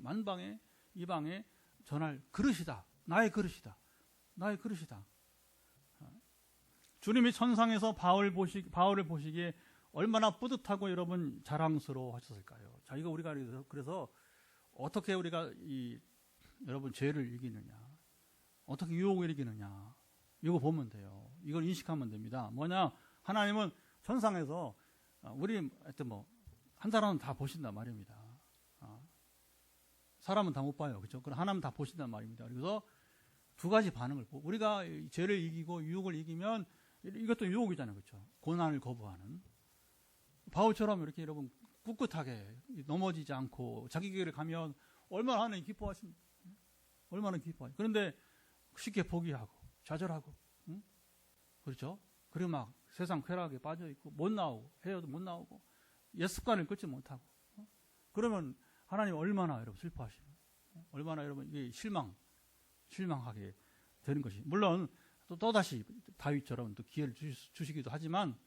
만방에 이방에 전할 그릇이다. 나의 그릇이다. 주님이 천상에서 바울을 보시기에 얼마나 뿌듯하고 여러분 자랑스러워 하셨을까요? 자, 이거 우리가 그래서 어떻게 우리가 여러분 죄를 이기느냐, 어떻게 유혹을 이기느냐, 이거 보면 돼요. 이걸 인식하면 됩니다. 뭐냐? 하나님은 천상에서 우리 하여튼 뭐 한 사람은 다 보신단 말입니다. 사람은 다 못 봐요, 그렇죠? 그럼 하나님은 다 보신단 말입니다. 그래서 두 가지 반응을 보고, 우리가 죄를 이기고 유혹을 이기면 이것도 유혹이잖아요, 그렇죠? 고난을 거부하는, 바울처럼 이렇게 여러분 꿋꿋하게 넘어지지 않고 자기 길을 가면 얼마나 하나님 기뻐하십니까? 얼마나 기뻐하죠. 그런데 쉽게 포기하고 좌절하고, 그렇죠? 그리고 막 세상 쾌락에 빠져 있고 못 나오고, 헤어도 못 나오고, 옛 습관을 끊지 못하고, 그러면 하나님 얼마나 여러분 슬퍼하시는, 얼마나 여러분 이게 실망하게 되는 것이, 물론 또다시 다윗처럼 또 기회를 주시기도 하지만,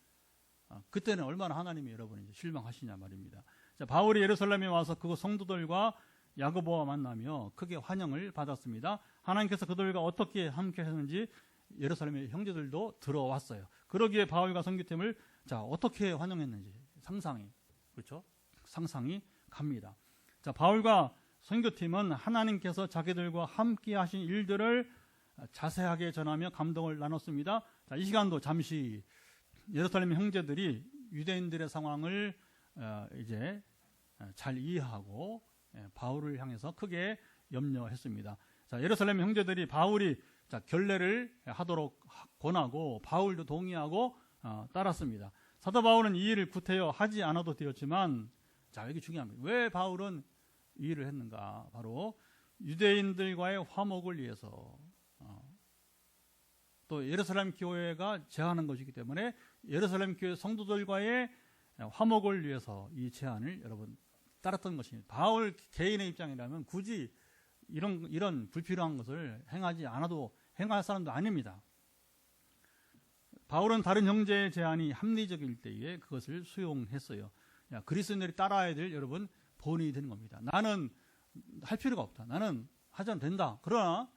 그때는 얼마나 하나님이 여러분이 이제 실망하시냐 말입니다. 자, 바울이 예루살렘에 와서 그곳 성도들과 야고보와 만나며 크게 환영을 받았습니다. 하나님께서 그들과 어떻게 함께 했는지 예루살렘의 형제들도 들어왔어요. 그러기에 바울과 선교팀을 어떻게 환영했는지 상상이 갑니다. 자, 바울과 선교팀은 하나님께서 자기들과 함께 하신 일들을 자세하게 전하며 감동을 나눴습니다. 자, 이 시간도 잠시 예루살렘 형제들이 유대인들의 상황을 이제 잘 이해하고 바울을 향해서 크게 염려했습니다. 자, 예루살렘 형제들이 바울이 결례를 하도록 권하고 바울도 동의하고 따랐습니다. 사도 바울은 이 일을 구태여 하지 않아도 되었지만, 자, 이게 중요합니다. 왜 바울은 이 일을 했는가? 바로 유대인들과의 화목을 위해서, 또 예루살렘 교회가 제안한 것이기 때문에 예루살렘 교회 성도들과의 화목을 위해서 이 제안을 여러분 따랐던 것입니다. 바울 개인의 입장이라면 굳이 이런 불필요한 것을 행하지 않아도 행할 사람도 아닙니다. 바울은 다른 형제의 제안이 합리적일 때에 그것을 수용했어요. 그리스도인들이 따라야 될 여러분 본이 되는 겁니다. 나는 할 필요가 없다. 나는 하지 않아도 된다. 그러나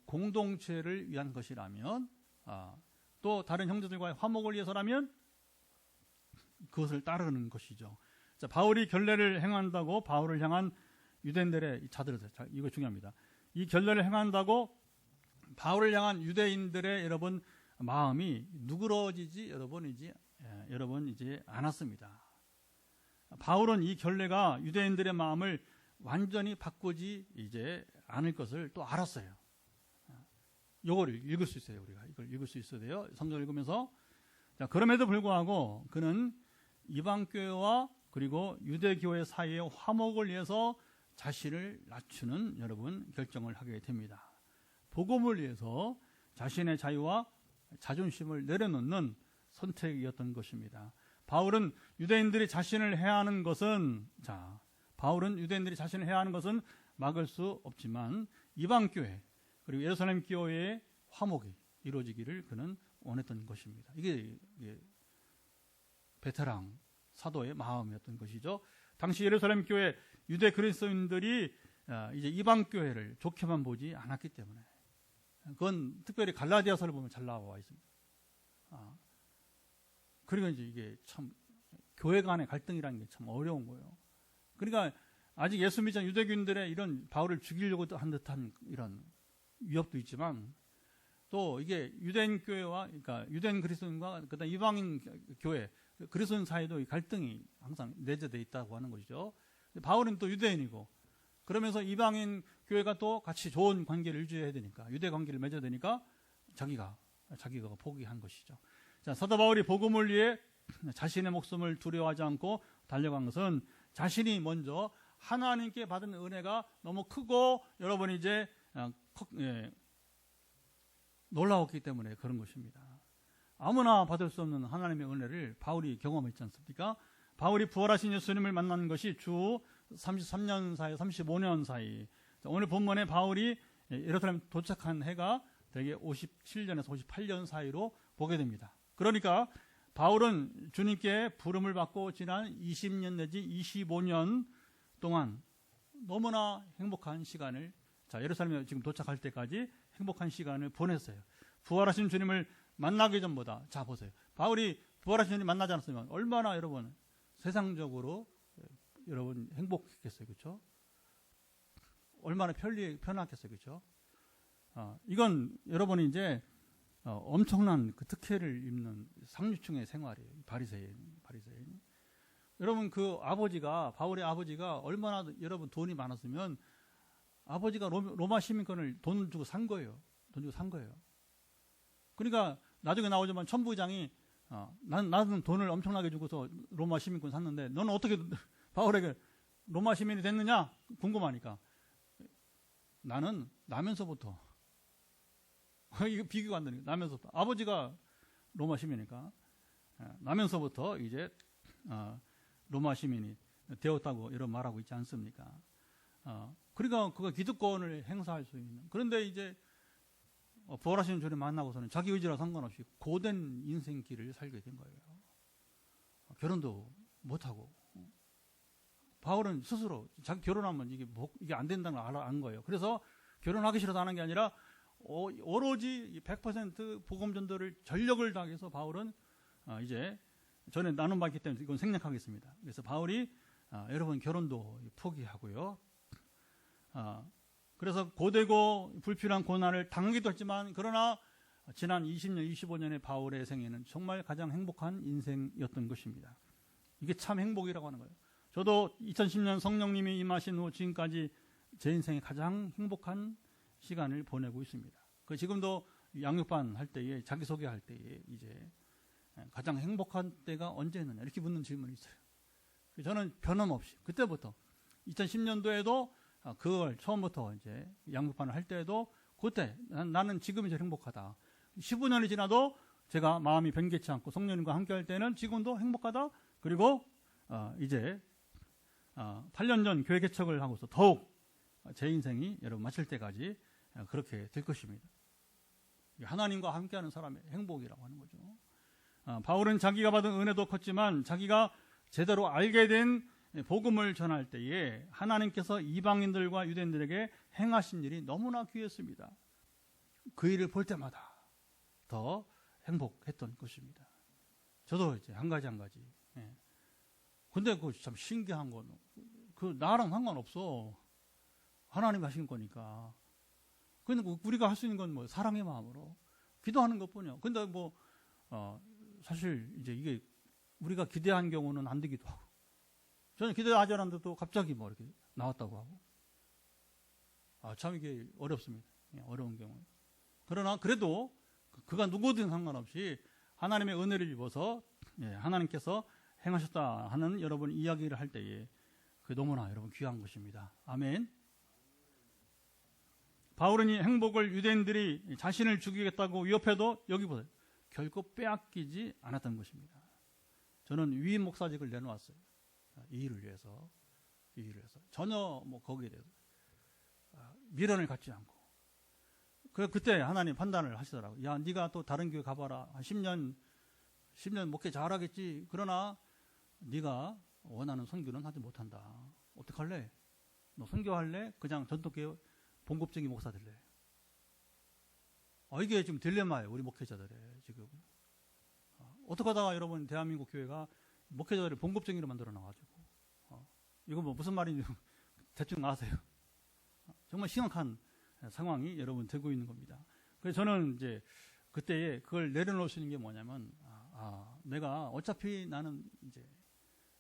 공동체를 위한 것이라면 또 다른 형제들과의 화목을 위해서라면 그것을 따르는 것이죠. 자, 바울이 결례를 행한다고 바울을 향한 유대인들의 자들에서 이거 중요합니다. 이 결례를 행한다고 바울을 향한 유대인들의 여러분 마음이 누그러지지 여러분 이제 않았습니다. 바울은 이 결례가 유대인들의 마음을 완전히 바꾸지 이제 않을 것을 또 알았어요. 이거를 읽을 수 있어요. 우리가 이걸 읽을 수 있어야 돼요. 성경을 읽으면서 자, 그럼에도 불구하고 그는 이방 교회와 그리고 유대 교회 사이의 화목을 위해서 자신을 낮추는 여러분 결정을 하게 됩니다. 복음을 위해서 자신의 자유와 자존심을 내려놓는 선택이었던 것입니다. 바울은 유대인들이 자신을 해하는 것은 막을 수 없지만 이방 교회 그리고 예루살렘 교회의 화목이 이루어지기를 그는 원했던 것입니다. 이게 베테랑 사도의 마음이었던 것이죠. 당시 예루살렘 교회 유대 그리스도인들이 이제 이방 교회를 좋게만 보지 않았기 때문에 그건 특별히 갈라디아서를 보면 잘 나와 있습니다. 그리고 이제 이게 참 교회 간의 갈등이라는 게 참 어려운 거예요. 그러니까 아직 예수 믿지 않는 유대교인들의 이런 바울을 죽이려고 한 듯한 이런 위협도 있지만 또 이게 유대인 교회와 그러니까 유대인 그리스도인과 그다음 이방인 교회 그리스도인 사이도 갈등이 항상 내재되어 있다고 하는 것이죠. 바울은 또 유대인이고 그러면서 이방인 교회가 또 같이 좋은 관계를 유지해야 되니까 유대 관계를 맺어야 되니까 자기가 포기한 것이죠. 자, 사도 바울이 복음을 위해 자신의 목숨을 두려워하지 않고 달려간 것은 자신이 먼저 하나님께 받은 은혜가 너무 크고 여러분이 이제 놀라웠기 때문에 그런 것입니다. 아무나 받을 수 없는 하나님의 은혜를 바울이 경험했지 않습니까? 바울이 부활하신 예수님을 만난 것이 주 33년 사이, 35년 사이. 오늘 본문에 바울이 예루살렘 도착한 해가 대개 57년에서 58년 사이로 보게 됩니다. 그러니까 바울은 주님께 부름을 받고 지난 20년 내지 25년 동안 너무나 행복한 시간을 예루살렘에 지금 도착할 때까지 행복한 시간을 보냈어요. 부활하신 주님을 만나기 전보다 보세요. 바울이 부활하신 주님 만나지 않았으면 얼마나 여러분 세상적으로 여러분 행복했겠어요. 그렇죠? 얼마나 편하겠어요. 그렇죠? 이건 여러분이 이제 엄청난 그 특혜를 입는 상류층의 생활이에요. 바리새인. 여러분 그 바울의 아버지가 얼마나 여러분 돈이 많았으면 아버지가 로마 시민권을 돈 주고 산 거예요. 그러니까 나중에 나오지만 천부장이 나는 돈을 엄청나게 주고서 로마 시민권 샀는데 너는 어떻게 바울에게 로마 시민이 됐느냐 궁금하니까 나는 나면서부터 이거 비교가 안 되니까 나면서부터 아버지가 로마 시민이니까 나면서부터 이제 로마 시민이 되었다고 이런 말하고 있지 않습니까? 그러니까 그가 기득권을 행사할 수 있는 그런데 이제 부활하신 주님 만나고서는 자기 의지랑 상관없이 고된 인생길을 살게 된 거예요. 결혼도 못하고 바울은 스스로 자기 결혼하면 이게 안 된다는 걸 안 거예요. 그래서 결혼하기 싫어서 하는 게 아니라 오로지 100% 복음 전도를 전력을 다해서 바울은 이제 전에 나눈 바 있기 때문에 이건 생략하겠습니다. 그래서 바울이 여러분 결혼도 포기하고요. 그래서 고되고 불필요한 고난을 당하기도 했지만 그러나 지난 20년, 25년의 바울의 생애는 정말 가장 행복한 인생이었던 것입니다. 이게 참 행복이라고 하는 거예요. 저도 2010년 성령님이 임하신 후 지금까지 제 인생에 가장 행복한 시간을 보내고 있습니다. 지금도 양육반 할 때에 자기소개할 때에 이제 가장 행복한 때가 언제였느냐 이렇게 묻는 질문이 있어요. 저는 변함없이 그때부터 2010년도에도 그걸 처음부터 이제 양육반을 할 때에도 그때 나는 지금이 제일 행복하다. 15년이 지나도 제가 마음이 변개치 않고 성령님과 함께 할 때는 지금도 행복하다. 그리고 이제 8년 전 교회 개척을 하고서 더욱 제 인생이 여러분 마칠 때까지 그렇게 될 것입니다. 하나님과 함께하는 사람의 행복이라고 하는 거죠. 바울은 자기가 받은 은혜도 컸지만 자기가 제대로 알게 된 복음을 전할 때에 하나님께서 이방인들과 유대인들에게 행하신 일이 너무나 귀했습니다. 그 일을 볼 때마다 더 행복했던 것입니다. 저도 이제 한 가지. 근데 그 참 신기한 건, 그 나랑 상관없어. 하나님이 하신 거니까. 근데 우리가 할 수 있는 건 뭐 사랑의 마음으로 기도하는 것뿐이야. 근데 뭐 사실 이제 이게 우리가 기대한 경우는 안 되기도 하고, 저는 기대하지 않았는데도 갑자기 뭐 이렇게 나왔다고 하고, 참 이게 어렵습니다. 어려운 경우. 그러나 그래도 그가 누구든 상관없이 하나님의 은혜를 입어서 하나님께서 행하셨다 하는 여러분 이야기를 할 때에 그 너무나 여러분 귀한 것입니다. 아멘. 바울은 이 행복을 유대인들이 자신을 죽이겠다고 위협해도 여기 보세요. 결코 빼앗기지 않았던 것입니다. 저는 위임 목사직을 내놓았어요. 이 일을 위해서. 전혀 뭐 거기에 대해서 미련을 갖지 않고. 그때 하나님 판단을 하시더라고요. 야, 네가 또 다른 교회 가봐라. 한 10년 목회 잘하겠지. 그러나 네가 원하는 선교는 하지 못한다. 어떡할래? 너 선교할래? 그냥 전통교회 봉급쟁이 목사 될래? 이게 지금 딜레마예요. 우리 목회자들의 지금. 어떻게 하다가 여러분 대한민국 교회가 목회자들을 봉급쟁이로 만들어 놔가지고 이거 뭐 무슨 말인지 대충 아세요? 정말 심각한 상황이 여러분 되고 있는 겁니다. 그래서 저는 이제 그때에 그걸 내려놓을 수 있는 게 뭐냐면 내가 어차피 나는 이제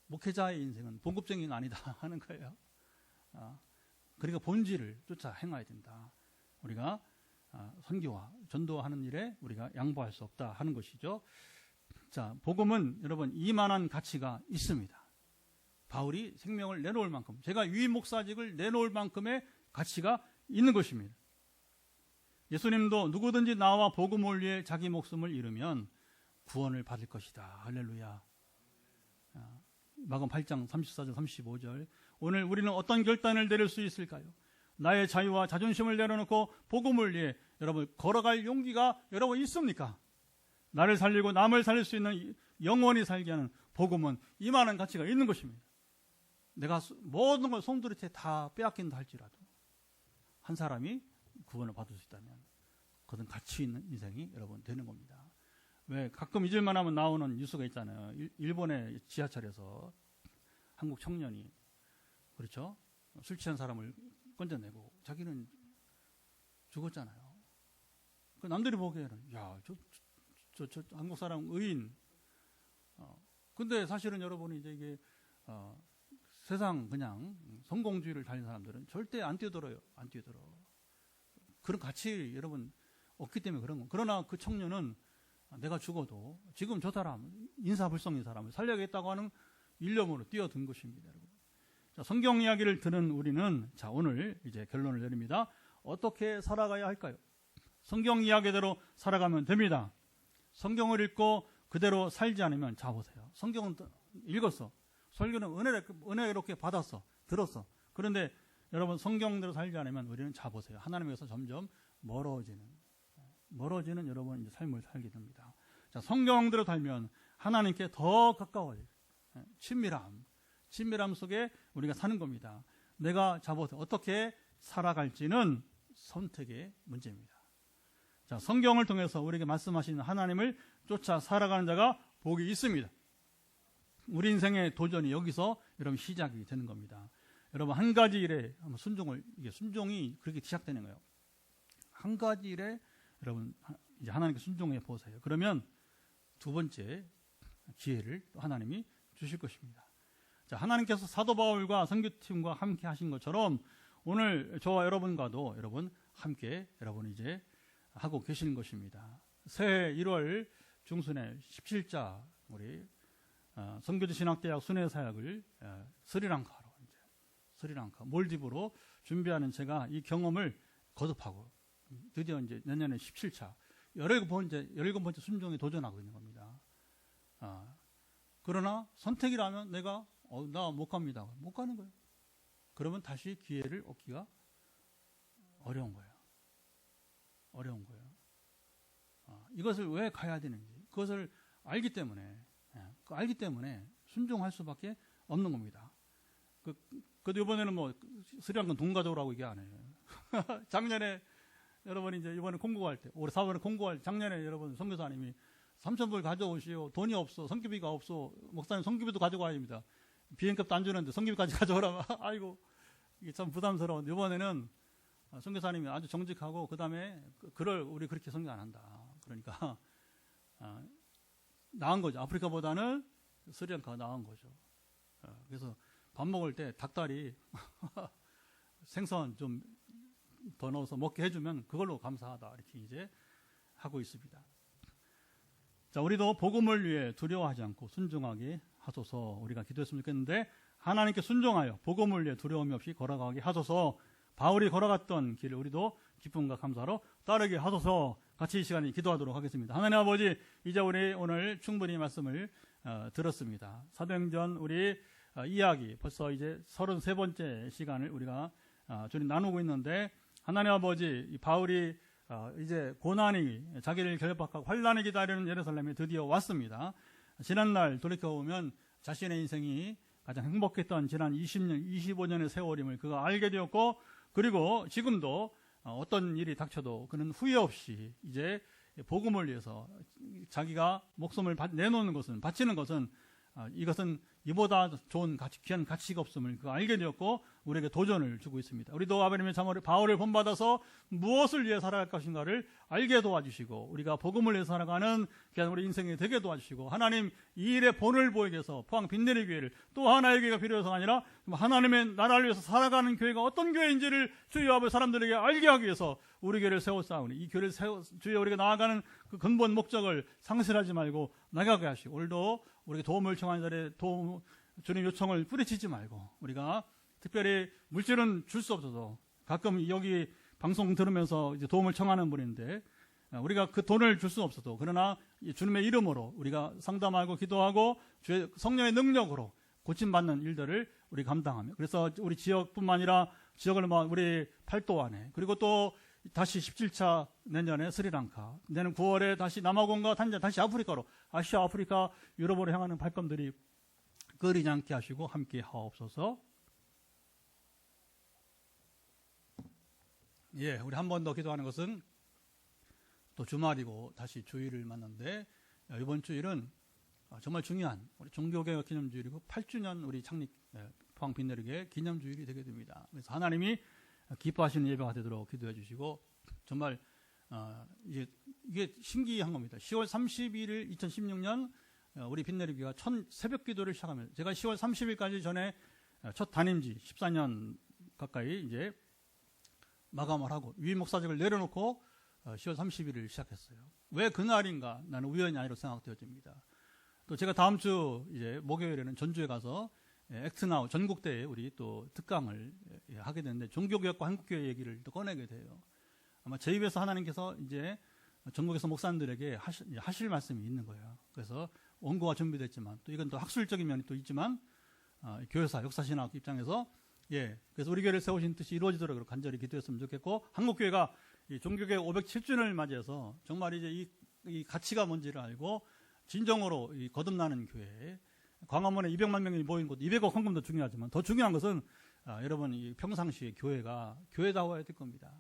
목회자의 인생은 봉급쟁이가 아니다 하는 거예요. 그러니까 본질을 쫓아 행해야 된다. 우리가 선교와 전도하는 일에 우리가 양보할 수 없다 하는 것이죠. 자, 복음은 여러분 이만한 가치가 있습니다. 바울이 생명을 내놓을 만큼, 제가 유임 목사직을 내놓을 만큼의 가치가 있는 것입니다. 예수님도 누구든지 나와 복음을 위해 자기 목숨을 잃으면 구원을 받을 것이다. 할렐루야. 마가음 8장 34절 35절. 오늘 우리는 어떤 결단을 내릴 수 있을까요? 나의 자유와 자존심을 내려놓고 복음을 위해 여러분 걸어갈 용기가 여러분 있습니까? 나를 살리고 남을 살릴 수 있는 영원히 살게 하는 복음은 이만한 가치가 있는 것입니다. 내가 모든 걸 송두리째 다 빼앗긴다 할지라도 한 사람이 구원을 받을 수 있다면 그것은 가치 있는 인생이 여러분 되는 겁니다. 왜 가끔 잊을만 하면 나오는 뉴스가 있잖아요. 일본의 지하철에서 한국 청년이 그렇죠? 술 취한 사람을 건져내고 자기는 죽었잖아요. 그 남들이 보기에는 야, 저 한국 사람 의인. 근데 사실은 여러분이 이제 이게 세상 그냥 성공주의를 달린 사람들은 절대 안 뛰어들어요. 안 뛰어들어. 그런 가치 여러분 없기 때문에 그런 거. 그러나 그 청년은 내가 죽어도 지금 저 사람 인사불성인 사람을 살려야겠다고 하는 일념으로 뛰어든 것입니다. 여러분. 자, 성경 이야기를 들은 우리는 자 오늘 이제 결론을 내립니다. 어떻게 살아가야 할까요? 성경 이야기대로 살아가면 됩니다. 성경을 읽고 그대로 살지 않으면 자 보세요. 성경은 읽었어. 설교는 은혜롭게 받았어. 들었어. 그런데 여러분 성경대로 살지 않으면 우리는 자 보세요. 하나님에서 점점 멀어지는 여러분 이제 삶을 살게 됩니다. 자, 성경대로 살면 하나님께 더 가까워져요. 친밀함 속에 우리가 사는 겁니다. 내가 자 보세요. 어떻게 살아갈지는 선택의 문제입니다. 자, 성경을 통해서 우리에게 말씀하시는 하나님을 쫓아 살아가는 자가 복이 있습니다. 우리 인생의 도전이 여기서 여러분 시작이 되는 겁니다. 여러분 한 가지 일에 순종이 그렇게 시작되는 거예요. 한 가지 일에 여러분 이제 하나님께 순종해 보세요. 그러면 두 번째 기회를 하나님이 주실 것입니다. 자, 하나님께서 사도 바울과 선교팀과 함께 하신 것처럼 오늘 저와 여러분과도 여러분 함께 여러분 이제 하고 계시는 것입니다. 새해 1월 중순에 17자 우리 선교지 신학대학 순회사역을 스리랑카로 스리랑카 몰디브로 준비하는 제가 이 경험을 거듭하고 드디어 이제 내년에 17차 17번째 순종에 도전하고 있는 겁니다. 그러나 선택이라면 내가 나 못 갑니다. 못 가는 거예요. 그러면 다시 기회를 얻기가 어려운 거예요. 어려운 거예요. 이것을 왜 가야 되는지 그것을 알기 때문에 순종할 수밖에 없는 겁니다. 그래도 이번에는 뭐 스리랑카 돈 가져오라고 얘기 안 해요. 작년에 여러분 이제 이번에 공고할 때 올해 4월에 공고할 작년에 여러분 선교사님이 3,000불 가져오시오. 돈이 없어. 성교비가 없어. 목사님 성교비도 가져와야 됩니다. 비행값도 안 주는데 성교비까지 가져오라면 아이고 이게 참 부담스러운데 이번에는 선교사님이 아주 정직하고 그 다음에 글을 우리 그렇게 선교 안 한다. 그러니까 나은 거죠. 아프리카보다는 스리랑카가 나은 거죠. 그래서 밥 먹을 때 닭다리 생선 좀 더 넣어서 먹게 해주면 그걸로 감사하다 이렇게 이제 하고 있습니다. 자, 우리도 복음을 위해 두려워하지 않고 순종하게 하소서 우리가 기도했으면 좋겠는데 하나님께 순종하여 복음을 위해 두려움이 없이 걸어가게 하소서. 바울이 걸어갔던 길을 우리도 기쁨과 감사로 따르게 하소서. 같이 이 시간에 기도하도록 하겠습니다. 하나님 아버지, 이제 우리 오늘 충분히 말씀을 들었습니다. 사도행전 우리 이야기 벌써 이제 33번째 시간을 우리가 주님 나누고 있는데 하나님 아버지, 이 바울이 이제 고난이 자기를 결박하고 환난이 기다리는 예루살렘에 드디어 왔습니다. 지난날 돌이켜보면 자신의 인생이 가장 행복했던 지난 20년, 25년의 세월임을 그가 알게 되었고 그리고 지금도 어떤 일이 닥쳐도 그는 후회 없이 이제 복음을 위해서 자기가 목숨을 내놓는 것은 바치는 것은 이것은 이보다 좋은 귀한 가치가 없음을 그가 알게 되었고 우리에게 도전을 주고 있습니다. 우리도 아버님의 자모를 바울을 본받아서 무엇을 위해 살아갈 것인가를 알게 도와주시고 우리가 복음을 위해 살아가는 귀한 우리 인생이 되게 도와주시고 하나님 이 일의 본을 보이게 해서 포항 빈내리 교회를 또 하나의 교회가 필요해서가 아니라 하나님의 나라를 위해서 살아가는 교회가 어떤 교회인지를 주여 아버지 사람들에게 알게 하기 위해서 우리 교회를 세워싸우니 이 교회를 주여 우리가 나아가는 그 근본 목적을 상실하지 말고 나가게 하시고 오늘도 우리에게 도움을 청하는 자리에 주님 요청을 뿌리치지 말고 우리가 특별히 물질은 줄 수 없어서 가끔 여기 방송 들으면서 이제 도움을 청하는 분인데 우리가 그 돈을 줄 수는 없어도 그러나 주님의 이름으로 우리가 상담하고 기도하고 주의 성령의 능력으로 고침받는 일들을 우리 감당하며 그래서 우리 지역뿐만 아니라 지역을 우리 팔도 안에 그리고 또 다시 17차 내년에 스리랑카 내년 9월에 다시 남아공과 탄자니아 다시 아프리카로 아시아 아프리카 유럽으로 향하는 발걸음들이 꺼리지 않게 하시고 함께 하옵소서. 예, 우리 한 번 더 기도하는 것은 또 주말이고 다시 주일을 맞는데 이번 주일은 정말 중요한 우리 종교개혁 기념주일이고 8주년 우리 창립 포항 빈내리교회 기념주일이 되게 됩니다. 그래서 하나님이 기뻐하시는 예배가 되도록 기도해 주시고 정말 이게 신기한 겁니다. 10월 31일 2016년 우리 빈내리교회가 새벽 기도를 시작하면 제가 10월 30일까지 전에 첫 담임지 14년 가까이 이제 마감을 하고 유임 목사직을 내려놓고 10월 30일을 시작했어요. 왜 그날인가? 나는 우연이 아니라고 생각되어집니다. 또 제가 다음 주 이제 목요일에는 전주에 가서 액트나우 전국대회 우리 또 특강을 하게 되는데 종교개혁과 한국교회 얘기를 또 꺼내게 돼요. 아마 제 입에서 하나님께서 이제 전국에서 목사님들에게 하실 말씀이 있는 거예요. 그래서 원고가 준비됐지만 또 이건 또 학술적인 면이 또 있지만 교회사 역사신학 입장에서 그래서 우리 교회를 세우신 뜻이 이루어지도록 간절히 기도했으면 좋겠고 한국교회가 이 종교개혁 507주년을 맞이해서 정말 이제 이 가치가 뭔지를 알고 진정으로 이 거듭나는 교회 광화문에 200만 명이 모인 곳 200억 헌금도 중요하지만 더 중요한 것은 여러분 이 평상시에 교회가 교회다워야 될 겁니다.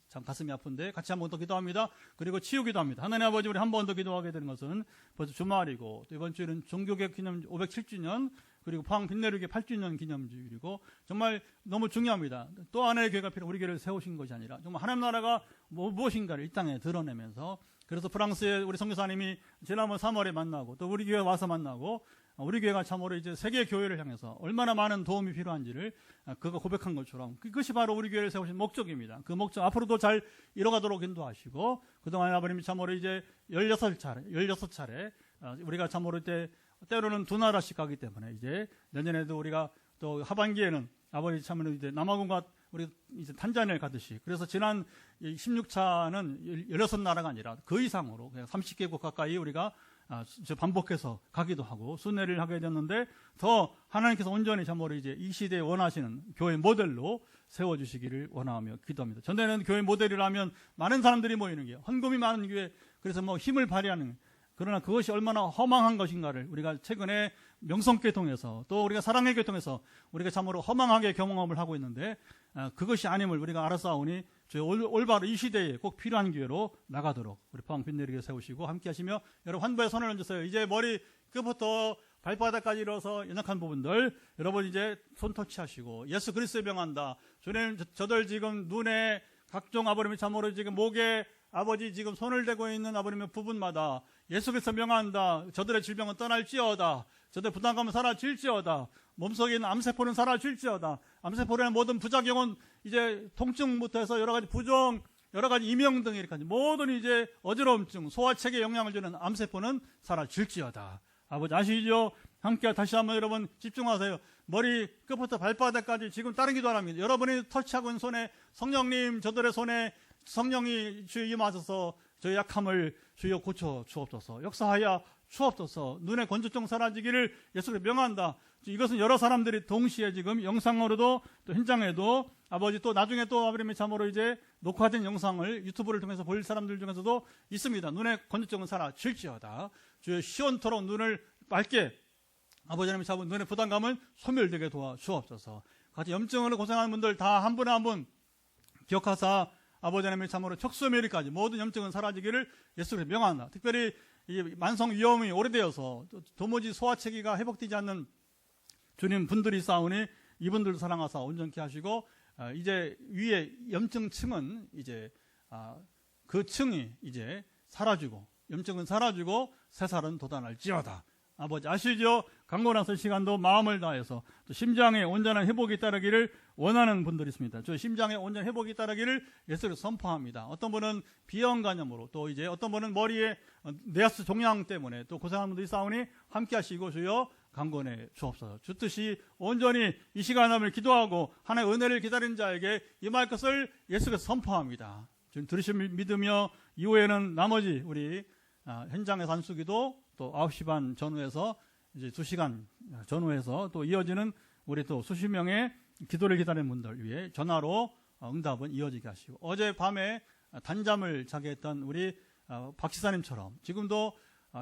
참 가슴이 아픈데 같이 한 번 더 기도합니다. 그리고 치유기도 합니다. 하나님 아버지 우리 한 번 더 기도하게 되는 것은 벌써 주말이고 또 이번 주에는 종교개혁 기념 507주년 그리고 포항 빈내리교회 8주년 기념주일이고 정말 너무 중요합니다. 또 하나의 교회가 필요 우리 교회를 세우신 것이 아니라 정말 하나님 나라가 무엇인가를 이 땅에 드러내면서 그래서 프랑스에 우리 선교사님이 지난번 3월에 만나고 또 우리 교회 와서 만나고 우리 교회가 참으로 이제 세계 교회를 향해서 얼마나 많은 도움이 필요한지를 그가 고백한 것처럼 그것이 바로 우리 교회를 세우신 목적입니다. 그 목적 앞으로도 잘 이뤄가도록 인도하시고 그동안 아버님이 참으로 이제 16차례 우리가 참으로 때로는 두 나라씩 가기 때문에 이제 내년에도 우리가 또 하반기에는 아버지 참으로 이제 남아공과 우리 이제 탄자니아를 가듯이. 그래서 지난 16차는 16나라가 아니라 그 이상으로 그냥 30개국 가까이 우리가 반복해서 가기도 하고 순회를 하게 됐는데, 더 하나님께서 온전히 참으로 이제 이 시대에 원하시는 교회 모델로 세워주시기를 원하며 기도합니다. 전에는 교회 모델이라면 많은 사람들이 모이는 게, 헌금이 많은 교회, 그래서 뭐 힘을 발휘하는, 그러나 그것이 얼마나 허망한 것인가를 우리가 최근에 명성교회 통해서, 또 우리가 사랑의 교회 통해서 우리가 참으로 허망하게 경험을 하고 있는데, 그것이 아님을 우리가 알았사오니 올바로 이 시대에 꼭 필요한 교회로 나가도록 우리 포항 빈내리게 세우시고 함께 하시며, 여러분 환부에 손을 얹으세요. 이제 머리 끝부터 발바닥까지 일어서 연약한 부분들 여러분 이제 손 터치하시고, 예수 그리스도에 명한다. 주님, 저들 지금 눈에 각종 아버님이 참으로 지금 목에 아버지 지금 손을 대고 있는 아버님의 부분마다 예수 그리스도 명한다. 저들의 질병은 떠날지어다. 저들의 부담감은 사라질지어다. 몸속에 있는 암세포는 사라질지어다. 암세포의 모든 부작용은 이제 통증부터 해서 여러 가지 부종, 여러 가지 이명 등 이렇게 모든 이제 어지러움증, 소화체계에 영향을 주는 암세포는 사라질지어다. 아버지 아시죠? 함께 다시 한번 여러분 집중하세요. 머리 끝부터 발바닥까지 지금 다른 기도 안 합니다. 여러분이 터치하고 있는 손에 성령님, 저들의 손에 성령이 주여 임하셔서 저희 약함을 주여 고쳐 주옵소서. 역사하여 주옵소서. 눈의 건조증 사라지기를 예수를 명한다. 이것은 여러 사람들이 동시에 지금 영상으로도 또 현장에도 아버지 또 나중에 또 아버님의 참으로 이제 녹화된 영상을 유튜브를 통해서 볼 사람들 중에서도 있습니다. 눈의 건조증은 사라질지어다. 주여 시원토록 눈을 맑게 아버지 하나님의 잡은 눈의 부담감은 소멸되게 도와 주옵소서. 같이 염증으로 고생하는 분들 다 한 분에 한 분 기억하사 아버지 하나님의 참으로 척수멸리까지 모든 염증은 사라지기를 예수를 명한다. 특별히 이 만성 위염이 오래되어서 도무지 소화체계가 회복되지 않는 주님 분들이 싸우니 이분들도 사랑하사 온전케 하시고, 이제 위에 염증층은 이제 그 층이 이제 사라지고 염증은 사라지고 새살은 돋아날지어다. 아버지 아시죠? 강건하선 시간도 마음을 다해서 또 심장의 온전한 회복이 따르기를 원하는 분들이 있습니다. 저 심장의 온전한 회복이 따르기를 예수를 선포합니다. 어떤 분은 비형 간염으로, 또 이제 어떤 분은 머리에 네아스 종양 때문에 또 고생하는 분들이 싸우니 함께 하시고 주여 강건해 주옵소서. 주 뜻이 온전히 이 시간을 기도하고 하나님의 은혜를 기다리는 자에게 임할 것을 예수께서 선포합니다. 지금 들으시면 믿으며 이후에는 나머지 우리 현장에서 안수기도 또 9시 반 전후에서 이제 2시간 전후에서 또 이어지는 우리 또 수십 명의 기도를 기다리는 분들 위해 전화로 응답은 이어지게 하시고, 어제 밤에 단잠을 자게 했던 우리 박 지사님처럼 지금도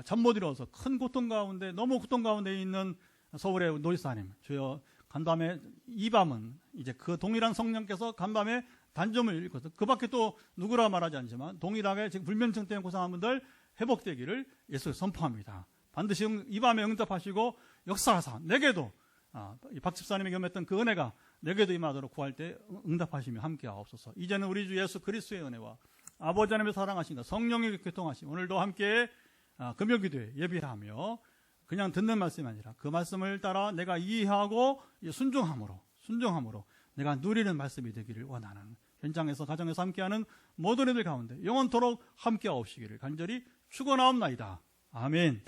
잠 못 이뤄서 큰 고통 가운데, 너무 고통 가운데 있는 서울의 노지사님, 주여 간밤에 이 밤은 이제 그 동일한 성령께서 간밤에 단점을 읽어서, 그 밖에 또 누구라 말하지 않지만 동일하게 지금 불면증 때문에 고생한 분들 회복되기를 예수를 선포합니다. 반드시 이 밤에 응답하시고 역사하사 내게도 박 집사님이 경험했던 그 은혜가 내게도 임하도록 구할 때 응답하시며 함께하옵소서. 이제는 우리 주 예수 그리스도의 은혜와 아버지 하나님의 사랑하신다 성령의 교통하심 오늘도 함께 금요기도에 예비하며 그냥 듣는 말씀이 아니라 그 말씀을 따라 내가 이해하고 순종함으로 내가 누리는 말씀이 되기를 원하는, 현장에서 가정에서 함께하는 모든 이들 가운데 영원토록 함께하옵시기를 간절히 축원하옵나이다. 아멘.